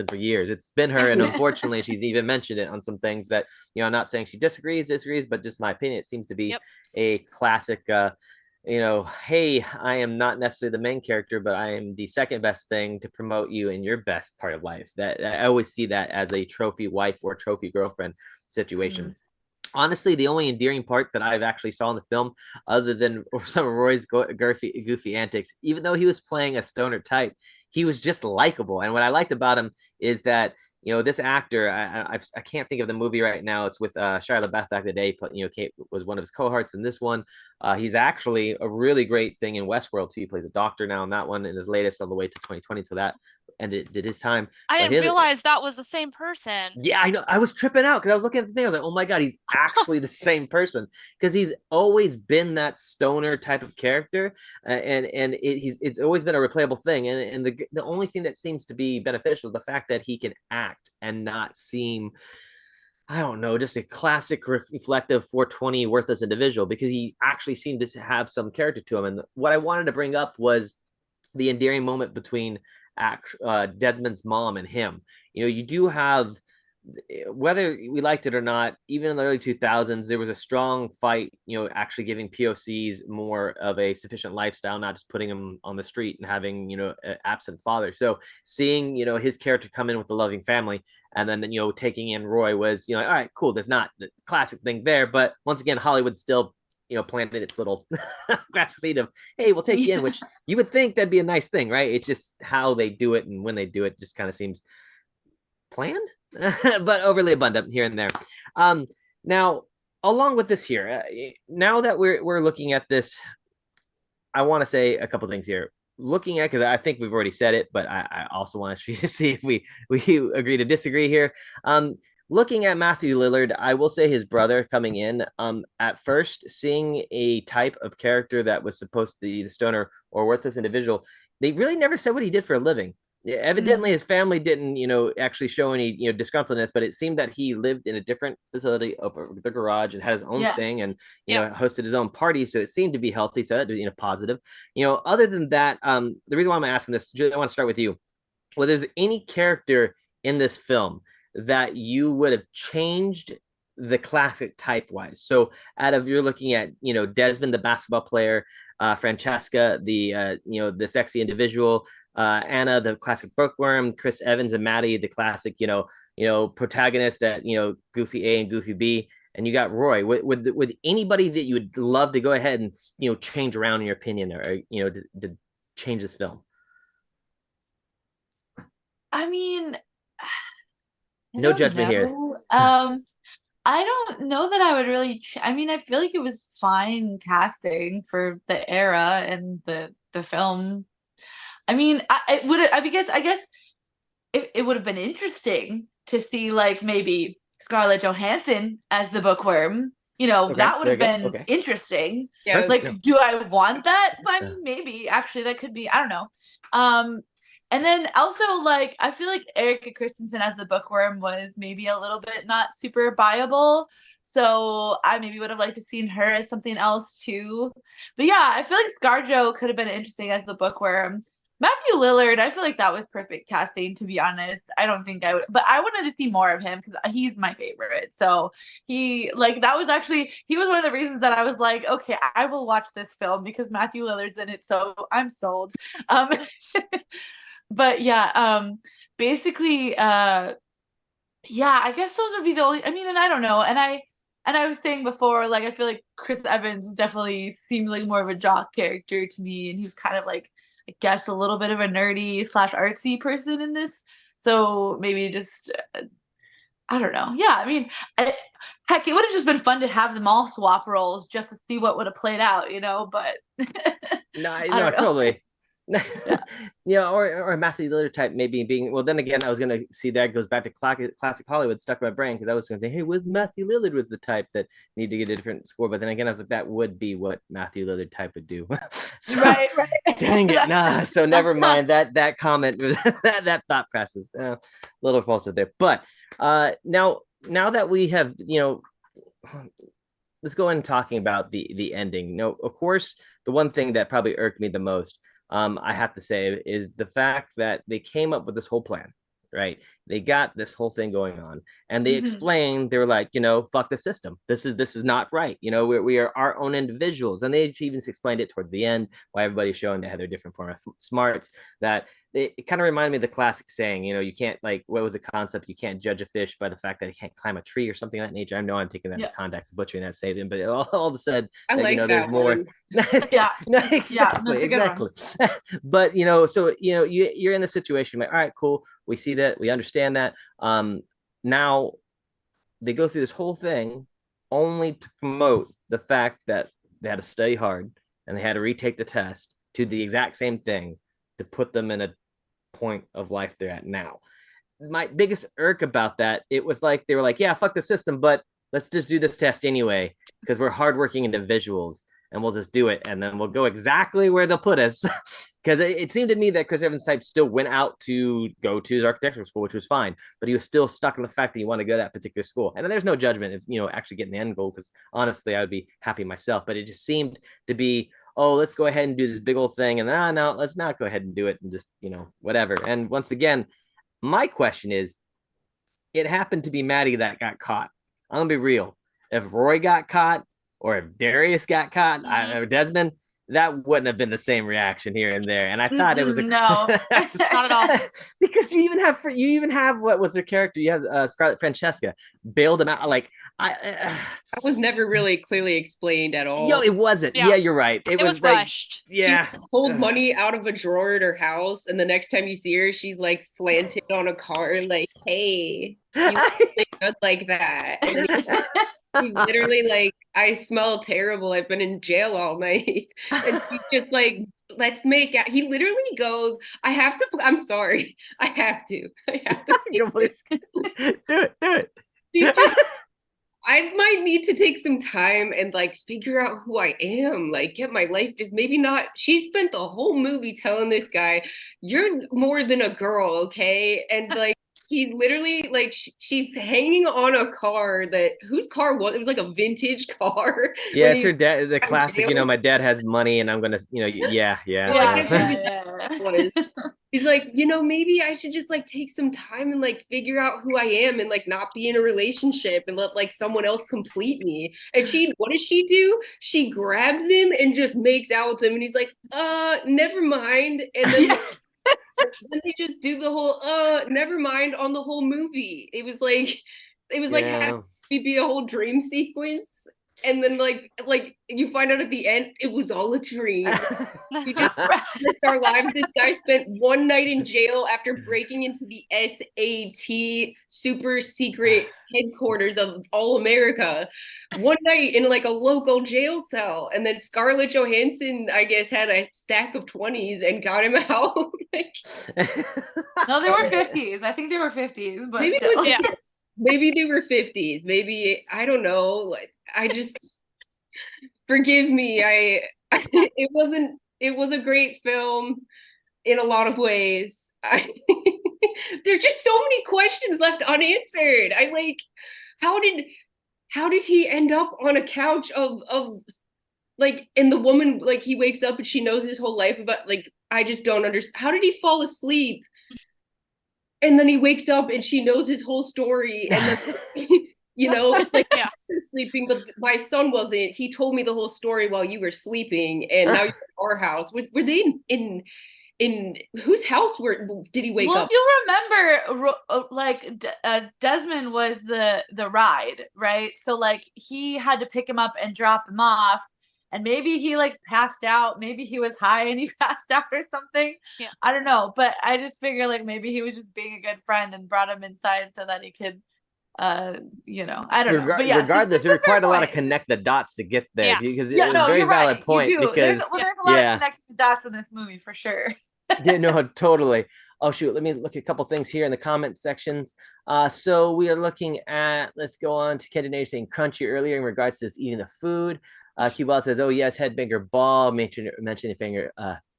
for years. It's been her, and unfortunately she's even mentioned it on some things that, I'm not saying she disagrees, but just my opinion, it seems to be a classic hey, I am not necessarily the main character, but I am the second best thing to promote you in your best part of life. That I always see that as a trophy wife or trophy girlfriend situation. Honestly, the only endearing part that I've actually saw in the film, other than some of Roy's goofy antics, even though he was playing a stoner type, he was just likable. And what I liked about him is that, this actor, I can't think of the movie right now. It's with Shia LaBeouf back in the day, but, Kate was one of his cohorts in this one. He's actually a really great thing in Westworld too. He plays a doctor now in that one, in his latest, all the way to 2020. So that did his time. I didn't realize that was the same person. Yeah, I know. I was tripping out because I was looking at the thing. I was like, oh my God, he's actually the same person, because he's always been that stoner type of character. It's always been a replayable thing. And the only thing that seems to be beneficial is the fact that he can act and not seem, I don't know, just a classic reflective 420 worthless individual, because he actually seemed to have some character to him. And what I wanted to bring up was the endearing moment between Desmond's mom and him. You do have, whether we liked it or not, even in the early 2000s, there was a strong fight, actually giving POCs more of a sufficient lifestyle, not just putting them on the street and having, an absent father. So seeing, his character come in with a loving family, and then, taking in Roy was, all right, cool. There's not the classic thing there, but once again, Hollywood still, planted its little grass seed of, hey, we'll take you in, which you would think that'd be a nice thing, right? It's just how they do it, and when they do it just kind of seems planned, but overly abundant here and there. Now, along with this here, now that we're looking at this, I want to say a couple things here. looking at, because I think we've already said it, but I also want to see if we agree to disagree here. Looking at Matthew Lillard, I will say his brother coming in, at first seeing a type of character that was supposed to be the stoner or worthless individual, they really never said what he did for a living. Evidently, his family didn't, actually show any, disgruntledness, but it seemed that he lived in a different facility over the garage and had his own thing, and hosted his own party. So it seemed to be healthy. So that, positive. Other than that, the reason why I'm asking this, Julie, I want to start with you. Whether there's any character in this film that you would have changed the classic type wise. So out of, you're looking at, Desmond, the basketball player, Francesca, the sexy individual, Anna, the classic bookworm, Chris Evans and Maddie, the classic, protagonist that, Goofy A and Goofy B, and you got Roy. With anybody that you would love to go ahead and, change around in your opinion, or, to change this film? I mean, no judgment here. I don't know that I would really. I mean, I feel like it was fine casting for the era and the film. I mean, I guess it would have been interesting to see, like, maybe Scarlett Johansson as the bookworm. That would have been interesting. Yeah, like, do I want that? But I mean, maybe actually that could be. I don't know. And then also, like, I feel like Erika Christensen as the bookworm was maybe a little bit not super viable. So I maybe would have liked to seen her as something else too. But yeah, I feel like ScarJo could have been interesting as the bookworm. Matthew Lillard, I feel like that was perfect casting, to be honest. I don't think I would, but I wanted to see more of him because he's my favorite. So he was one of the reasons that I was like, okay, I will watch this film because Matthew Lillard's in it. So I'm sold. But yeah, basically, yeah, I guess those would be the only, I mean, and I don't know. And I was saying before, like, I feel like Chris Evans definitely seemed like more of a jock character to me. And he was kind of like, I guess, a little bit of a nerdy / artsy person in this. So maybe just, I don't know. Yeah, I mean, heck, it would have just been fun to have them all swap roles just to see what would have played out, but. No, totally. Or a Matthew Lillard type maybe being, well, then again, I was gonna see that goes back to classic Hollywood, stuck in my brain, because I was gonna say, hey, was Matthew Lillard was the type that need to get a different score, but then again, I was like, that would be what Matthew Lillard type would do. So, right. Dang it, nah. So never mind that comment. that thought process, a little repulsive there. But now that we have, let's go in talking about the ending. Of course, the one thing that probably irked me the most, I have to say, is the fact that they came up with this whole plan, right? They got this whole thing going on, and they explained, they were like, fuck the system. This is not right. We are our own individuals. And they even explained it towards the end, why everybody's showing they had their different form of smarts, that it kind of reminded me of the classic saying, you can't, like, what was the concept? You can't judge a fish by the fact that it can't climb a tree or something of that nature. I know I'm taking that in context, butchering that statement, but all of a sudden, I like that there's more. Yeah. No, exactly. But, so, you're in the situation, like, all right, cool. We see that, we understand that. Now they go through this whole thing only to promote the fact that they had to study hard and they had to retake the test to the exact same thing to put them in a point of life they're at now. My biggest irk about that, it was like, they were like, yeah, fuck the system, but let's just do this test anyway, because we're hardworking individuals and we'll just do it. And then we'll go exactly where they'll put us. Because it seemed to me that Chris Evans type still went out to go to his architectural school, which was fine, but he was still stuck in the fact that he wanted to go to that particular school. And there's no judgment if, actually getting the end goal, because honestly, I would be happy myself, but it just seemed to be, oh, let's go ahead and do this big old thing. And no, let's not go ahead and do it and just, whatever. And once again, my question is, it happened to be Maddie that got caught. I'm gonna be real. If Roy got caught, or if Darius got caught, or Desmond, that wouldn't have been the same reaction here and there. And I thought it was no, not at all. Because you even have what was their character? You have Scarlett Francesca bailed him out. Like that was never really clearly explained at all. Yo, it wasn't. Yeah, you're right. It was like, rushed. Yeah, she pulled money out of a drawer at her house, and the next time you see her, she's like slanted on a car, like, "Hey, you look good like that." She's literally like, I smell terrible. I've been in jail all night. And she's just like let's make out. He literally goes, I have to, I'm sorry. I have to. Go, please. Do it. She's just, I might need to take some time and like figure out who I am, like get my life just maybe not. She spent the whole movie telling this guy, you're more than a girl, okay? And like he's literally like she's hanging on a car that whose car was it? Was like a vintage car. Yeah, it's her dad, the classic, my dad has money and I'm gonna, yeah. He's like, maybe I should just like take some time and like figure out who I am and like not be in a relationship and let like someone else complete me. And what does she do? She grabs him and just makes out with him. And he's like, never mind. And then, then they just do the whole, never mind on the whole movie. It was like having to be a whole dream sequence. And then like you find out at the end it was all a dream. We just risked our lives. This guy spent one night in jail after breaking into the S.A.T. super secret headquarters of all America. One night in like a local jail cell, and then Scarlett Johansson, I guess, had a stack of 20s and got him out. No, they were 50s. I think they were 50s, but maybe still. Maybe they were 50s. Maybe I don't know. Like I just forgive me. It was a great film in a lot of ways. There's just so many questions left unanswered. I like how did he end up on a couch of like, and the woman, like he wakes up and she knows his whole life about, like, I just don't understand. How did he fall asleep? And then he wakes up and she knows his whole story. And then, it's like, sleeping, but my son wasn't. He told me the whole story while you were sleeping. And now you're at our house. Were they in whose house did he wake up? Well, if you remember, Desmond was the ride, right? So like he had to pick him up and drop him off. And maybe he like passed out. Maybe he was high and he passed out or something. Yeah. I don't know. But I just figure like maybe he was just being a good friend and brought him inside so that he could, I don't know. But yeah, regardless, it required a lot of connect the dots to get there because it's a very valid point. You do. Because there's a lot of connecting the dots in this movie for sure. Yeah, no, totally. Oh shoot, let me look at a couple things here in the comment sections. So we are looking at, let's go on to Kendra saying crunchy earlier in regards to this eating the food. Q-Ball says, oh yes, Headbanger Ball, mentioning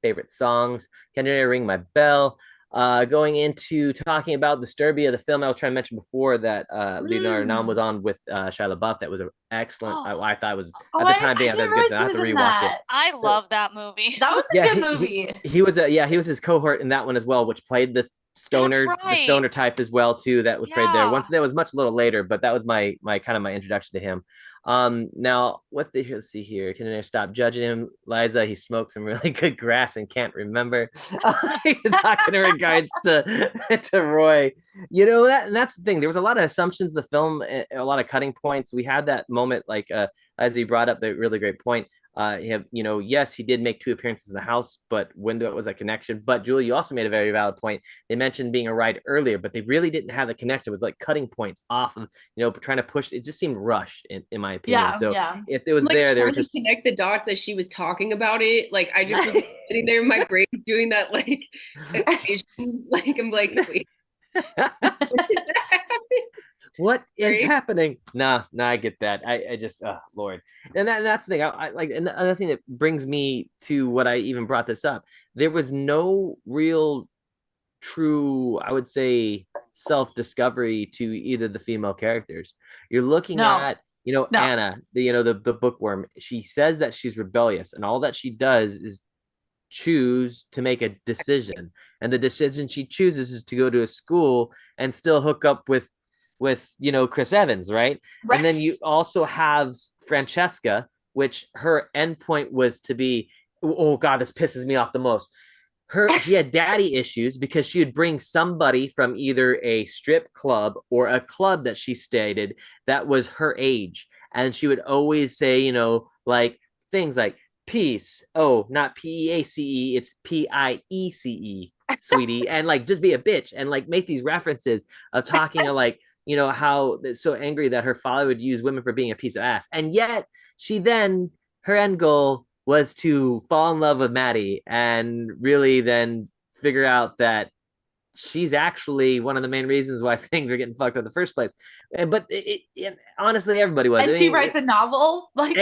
favorite songs. Kendra ring my bell. Going into talking about Disturbia, of the film I was trying to mention before that Leonardo Nam was on with Shia LaBeouf. That was an excellent. I thought it was at the time being. I was good. I have to rewatch it. I love that movie. That was a good movie. He was his cohort in that one as well, which played the stoner type as well too. That was played there. Once that was much a little later, but that was my kind of my introduction to him. Now let's see here. Can I stop judging him? Liza, he smoked some really good grass and can't remember. Talking in regards to Roy, that's the thing. There was a lot of assumptions in the film, a lot of cutting points. We had that moment, like as he brought up the really great point. Yes, he did make 2 appearances in the house, but when was that connection? But Julie, you also made a very valid point. They mentioned being a ride earlier, but they really didn't have the connection. It was like cutting points off of, trying to push. It just seemed rushed in my opinion. If it was like, there, they were just connect the dots as she was talking about it. Like I just was sitting there in my brain doing that, like, like I'm like, wait. What is happening? No, I get that. I just, Lord. And that's the thing. I like another thing that brings me to what I even brought this up. There was no real true, I would say, self-discovery to either the female characters. You're looking at, Anna, the bookworm. She says that she's rebellious, and all that she does is choose to make a decision. And the decision she chooses is to go to a school and still hook up with Chris Evans, right? And then you also have Francesca, which her endpoint was to be, oh God, this pisses me off the most. She had daddy issues because she would bring somebody from either a strip club or a club that she stated that was her age. And she would always say, like things like peace. Oh, not P-E-A-C-E, it's P-I-E-C-E, sweetie. And like just be a bitch and like make these references of talking to like, how it's so angry that her father would use women for being a piece of ass. And yet her end goal was to fall in love with Maddie and really then figure out that she's actually one of the main reasons why things are getting fucked up in the first place. But honestly, everybody was. And she writes a novel, like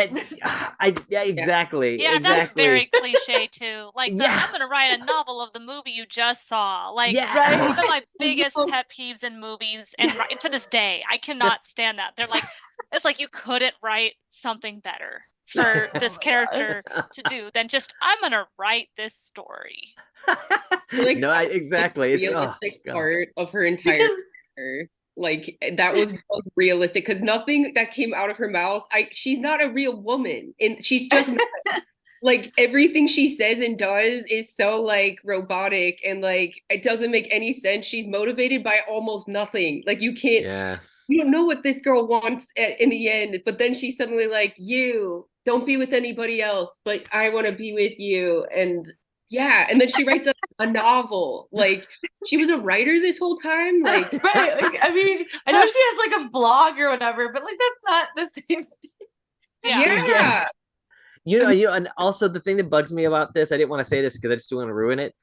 exactly. Yeah, that's very cliche too. Like Yeah. I'm gonna write a novel of the movie you just saw. Like Yeah. one of my biggest pet peeves in movies, and to this day, I cannot stand that. They're like, it's like you couldn't write something better for this character to do than just I'm gonna write this story. Like, no, exactly. It's realistic part of her entire career. Like that was realistic because nothing that came out of her mouth. She's not a real woman, and she's just not, like everything she says and does is so like robotic and like it doesn't make any sense. She's motivated by almost nothing. Like you can't. Yeah. You don't know what this girl wants in the end, but then she's suddenly like, "You don't be with anybody else, but I want to be with you." And yeah, and then she writes a novel. Like she was a writer this whole time. Like, right? Like, I mean, I know she has like a blog or whatever, but like that's not the same thing. Yeah. You know, and also the thing that bugs me about this, I didn't want to say this because I just don't want to ruin it.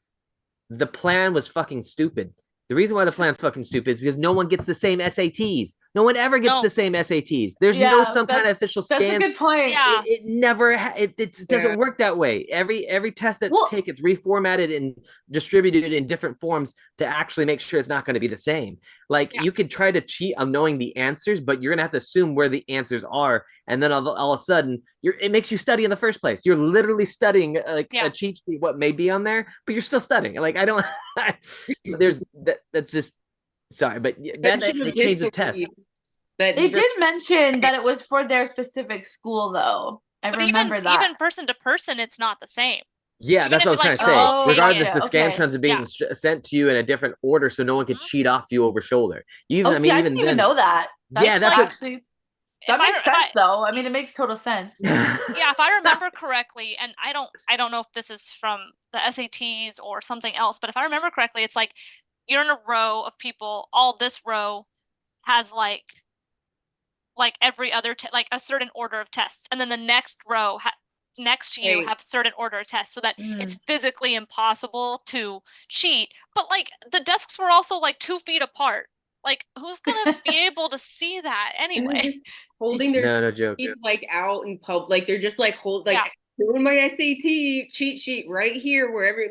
The plan was fucking stupid. The reason why the plan's fucking stupid is because no one gets the same SATs. No one ever gets the same SATs. There's no some kind of official That's scan. a good point. Yeah. It never it doesn't work that way. Every test that's taken, it's reformatted and distributed in different forms to actually make sure it's not going to be the same. Like you could try to cheat on knowing the answers, but you're gonna have to assume where the answers are, and then all of a sudden it makes you study in the first place. You're literally studying like a cheat sheet, what may be on there, but you're still studying. Like I don't there's that's just sorry, but that they changed the test. They did mention that it was for their specific school though. I remember that. Even person to person, it's not the same. Yeah, that's what I was trying to say. Regardless, the scantrons are being sent to you in a different order, so no one could cheat off you over shoulder. I didn't even know that. That's actually that makes sense though. I mean, it makes total sense. Yeah, if I remember correctly, and I don't know if this is from the SATs or something else, but if I remember correctly, it's like you're in a row of people. All this row has like every other like a certain order of tests, and then the next row next to you have certain order of tests, so that it's physically impossible to cheat. But like the desks were also like 2 feet apart. Like who's gonna be able to see that anyway? Holding their no joke. It's like out in public, like they're just like doing my SAT cheat sheet right here, wherever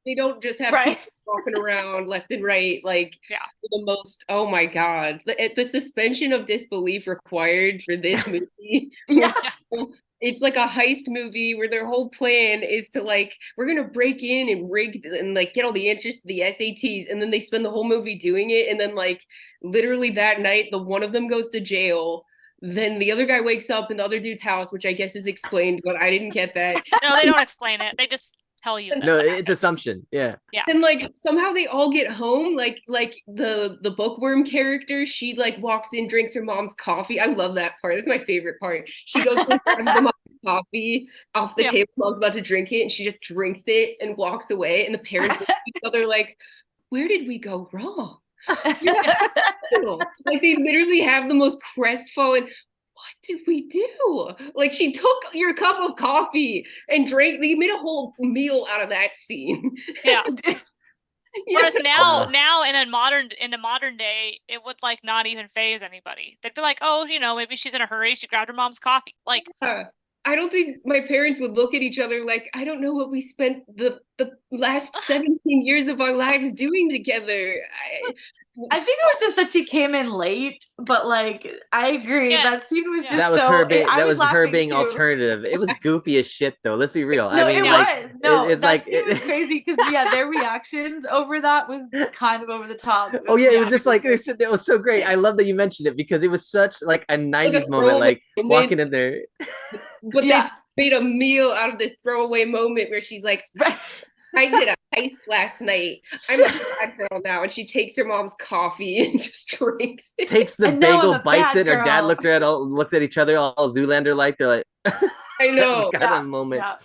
they don't just have people walking around left and right, like the most. Oh my god, the suspension of disbelief required for this movie. It's like a heist movie where their whole plan is to like, we're gonna break in and rig and like get all the answers to the SATs, and then they spend the whole movie doing it, and then like literally that night, the one of them goes to jail. Then the other guy wakes up in the other dude's house, which I guess is explained, but I didn't get that. No, they don't explain it. They just tell you that. No, it's assumption. Yeah. And like somehow they all get home. Like the bookworm character, she like walks in, drinks her mom's coffee. I love that part. That's my favorite part. She goes and grabs the mom's coffee off the table. Mom's about to drink it, and she just drinks it and walks away. And the parents look at each other like, "Where did we go wrong?" Like they literally have the most crestfallen, what did we do? Like she took your cup of coffee and drank. They made a whole meal out of that scene. Yeah. Whereas now in a modern day, it would like not even faze anybody. They'd be like, oh, maybe she's in a hurry. She grabbed her mom's coffee. Like, I don't think my parents would look at each other like, I don't know what we spent the last 17 years of our lives doing together. I think it was just that she came in late, but like I agree that scene was just that was her being too. Alternative. It was goofy as shit though. Let's be real. No, I mean, it's like it was crazy because their reactions over that was kind of over the top. It was just like it was so great. I love that you mentioned it because it was such like a 90s moment, like walking in there. But they made a meal out of this throwaway moment where she's like, I did a heist last night. I'm a bad girl now. And she takes her mom's coffee and just drinks it. Takes the bagel, bites it. Her dad looks at each other all Zoolander-like. They're like, I know. That kind of moment. Yeah.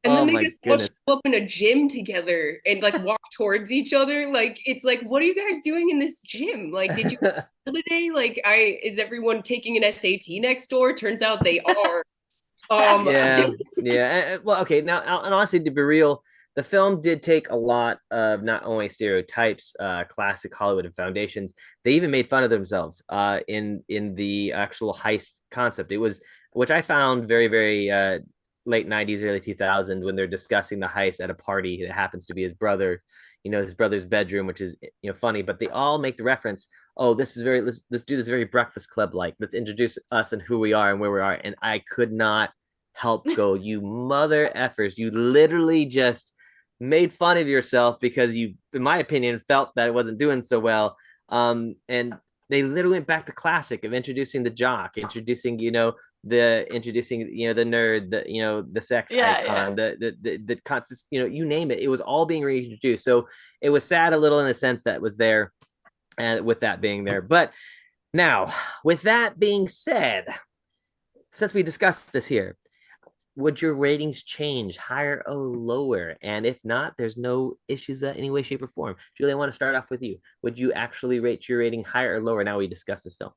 And then they just show up in a gym together and like walk towards each other. Like, it's like, what are you guys doing in this gym? Like, did you go to school today? Like, is everyone taking an SAT next door? Turns out they are. Yeah. Well, okay. Now, and honestly, to be real, the film did take a lot of not only stereotypes, classic Hollywood and foundations. They even made fun of themselves in the actual heist concept. It was, which I found very, very late '90s, early 2000s, when they're discussing the heist at a party that happens to be his brother, his brother's bedroom, which is funny. But they all make the reference, oh, this is very, let's do this very Breakfast Club like. Let's introduce us and who we are and where we are. And I could not help go, you mother effers. You literally just made fun of yourself because you, in my opinion, felt that it wasn't doing so well. And they literally went back to classic of introducing the jock, introducing, the nerd, the sex icon, the constant, you name it. It was all being reintroduced. So it was sad a little in the sense that was there, and with that being there. But now, with that being said, since we discussed this here, would your ratings change higher or lower? And if not, there's no issues with that in any way, shape, or form. Julie, I want to start off with you. Would you actually rate your rating higher or lower now we discuss this film?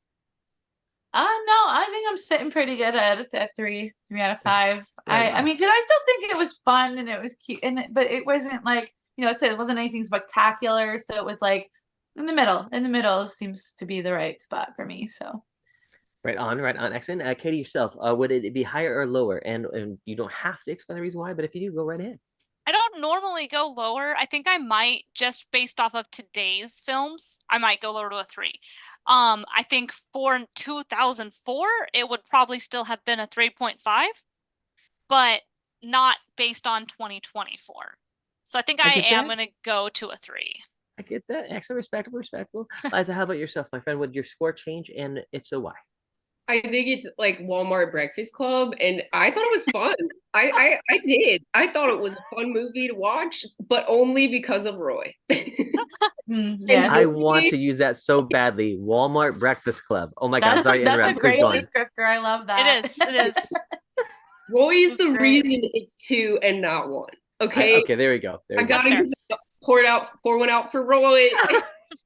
No, I think I'm sitting pretty good at 3 out of 5. I mean, because I still think it was fun and it was cute, but it wasn't like, so it wasn't anything spectacular. So it was like in the middle. In the middle seems to be the right spot for me. So. Right on. Excellent. Katie, yourself, would it be higher or lower? And you don't have to explain the reason why, but if you do, go right ahead. I don't normally go lower. I think I might, just based off of today's films, I might go lower to a 3. I think for 2004, it would probably still have been a 3.5, but not based on 2024. So I think I am going to go to a 3. I get that. Excellent. Respectable. Liza, how about yourself, my friend? Would your score change? And if so, why? I think it's like Walmart Breakfast Club, and I thought it was fun. I did. I thought it was a fun movie to watch, but only because of Roy. Yeah, I want to use that so badly. Walmart Breakfast Club. Oh my God! I'm sorry to interrupt. That's a great descriptor. I love that. It is. Roy is the reason it's 2 and not 1. Okay. Okay. There we go. I gotta pour one out for Roy.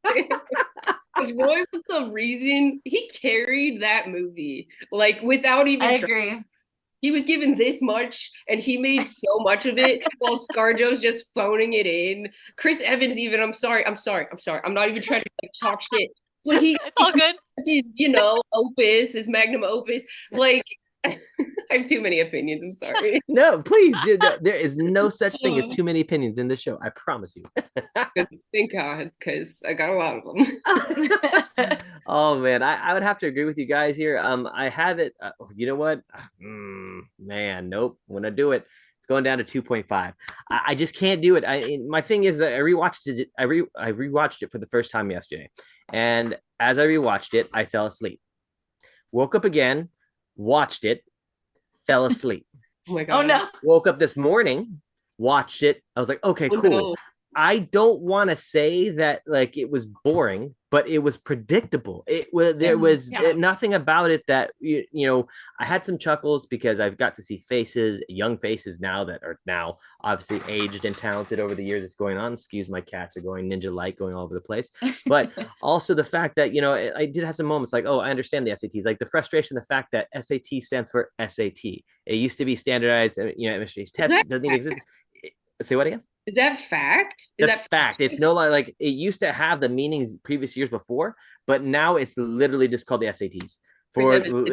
Because Roy was the reason he carried that movie, like without even. I agree. He was given this much, and he made so much of it, while ScarJo's just phoning it in. Chris Evans, even. I'm sorry. I'm not even trying to like talk shit. But it's all good. His, opus, his magnum opus, like. I have too many opinions. I'm sorry. No, please. There is no such thing as too many opinions in this show. I promise you. Thank God, because I got a lot of them. Oh man, I would have to agree with you guys here. I have it. You know what? Man, nope. I'm gonna do it. It's going down to 2.5. I just can't do it. My thing is, I rewatched it. I rewatched it for the first time yesterday, and as I rewatched it, I fell asleep. Woke up again. Watched it, fell asleep. Oh my God. Oh no. Woke up this morning, watched it. I was like, okay, cool. No. I don't want to say that like it was boring, but it was predictable. There was nothing about it that I had some chuckles because I've got to see young faces now that are now obviously aged and talented over the years it's going on. Excuse, my cats are going ninja like going all over the place. But also the fact that I did have some moments like, oh, I understand the SATs, like the frustration, the fact that SAT stands for SAT. It used to be standardized, administration test. It doesn't even exist. Say what again? Is that fact? Fact? It's no like it used to have the meanings previous years before, but now it's literally just called the SATs. I didn't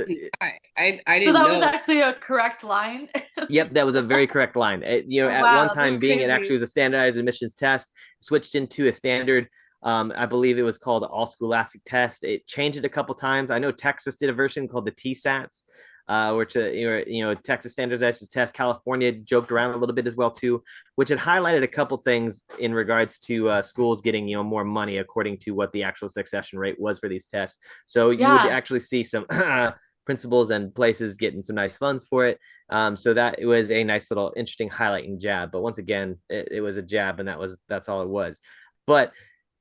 know. So that was actually a correct line. Yep, that was a very correct line. At one time being it actually was a standardized admissions test, switched into a standard. I believe it was called the All Scholastic Test. It changed it a couple times. I know Texas did a version called the TSATs. Which Texas standardized test. California joked around a little bit as well too, which had highlighted a couple things in regards to schools getting more money according to what the actual succession rate was for these tests. So you would actually see some principals and places getting some nice funds for it. So that it was a nice little interesting highlight and jab. But once again, it was a jab, and that's all it was. But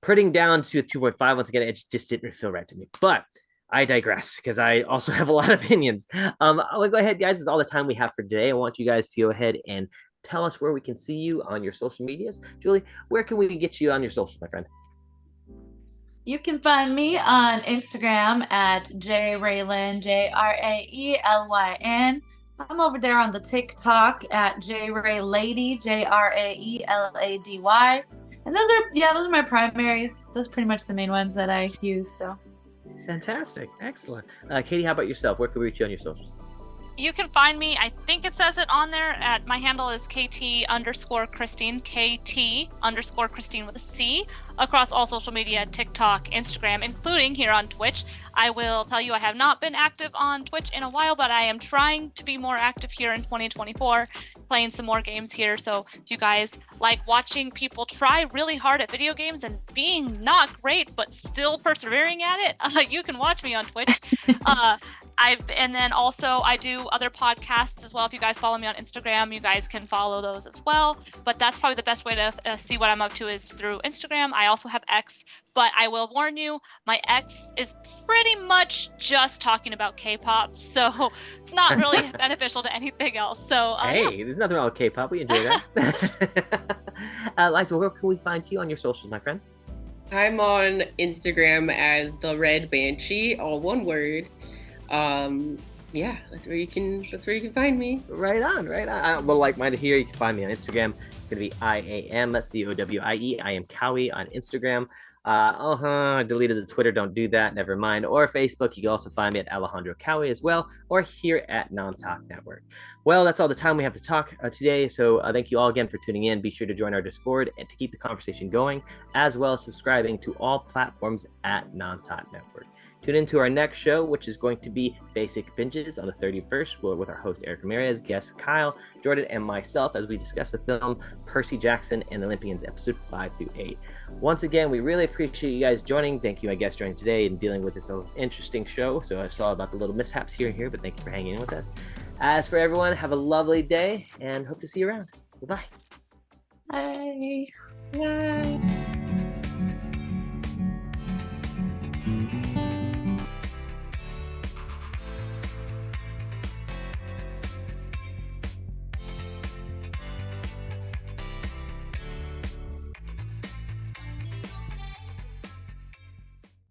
putting down to a 2.5 once again, it just didn't feel right to me. But I digress because I also have a lot of opinions. I'll go ahead, guys. This is all the time we have for today. I want you guys to go ahead and tell us where we can see you on your social medias. Julie, where can we get you on your socials, my friend? You can find me on Instagram at JRaelyn, JRAELYN. I'm over there on the TikTok at JRaelady, JRAELADY. And those are my primaries. Those are pretty much the main ones that I use. So Fantastic. Excellent. Katie, how about yourself? Where can we reach you on your socials? You can find me, I think it says it on there, at my handle is KT_Christine, KT_Christine with a C, across all social media, TikTok, Instagram, including here on Twitch. I will tell you I have not been active on Twitch in a while, but I am trying to be more active here in 2024, playing some more games here. So if you guys like watching people try really hard at video games and being not great, but still persevering at it, you can watch me on Twitch. And then also I do other podcasts as well. If you guys follow me on Instagram, you guys can follow those as well. But that's probably the best way to see what I'm up to is through Instagram. I also have X, but I will warn you, my X is pretty much just talking about K-pop, so it's not really beneficial to anything else. So hey, there's nothing wrong with K-pop. We enjoy that. Liza, where can we find you on your socials, my friend? I'm on Instagram as the Red Banshee, all one word. Yeah, that's where you can find me. Right on. I'm a little like-minded here. You can find me on Instagram. It's gonna be IAMCOWIE. I am Cowie on Instagram. I deleted the Twitter. Don't do that. Never mind. Or Facebook. You can also find me at Alejandro Cowie as well, or here at Nom Talk Network. Well, that's all the time we have to talk today. So thank you all again for tuning in. Be sure to join our Discord and to keep the conversation going, as well as subscribing to all platforms at Nom Talk Network. Tune into our next show, which is going to be Basic Binges on the 31st with our host, Eric Ramirez, guests Kyle, Jordan, and myself as we discuss the film Percy Jackson and the Olympians, episode 5 through 8. Once again, we really appreciate you guys joining. Thank you, my guests, joining today and dealing with this interesting show. So I saw about the little mishaps here and here, but thank you for hanging in with us. As for everyone, have a lovely day and hope to see you around. Goodbye. Bye. Bye.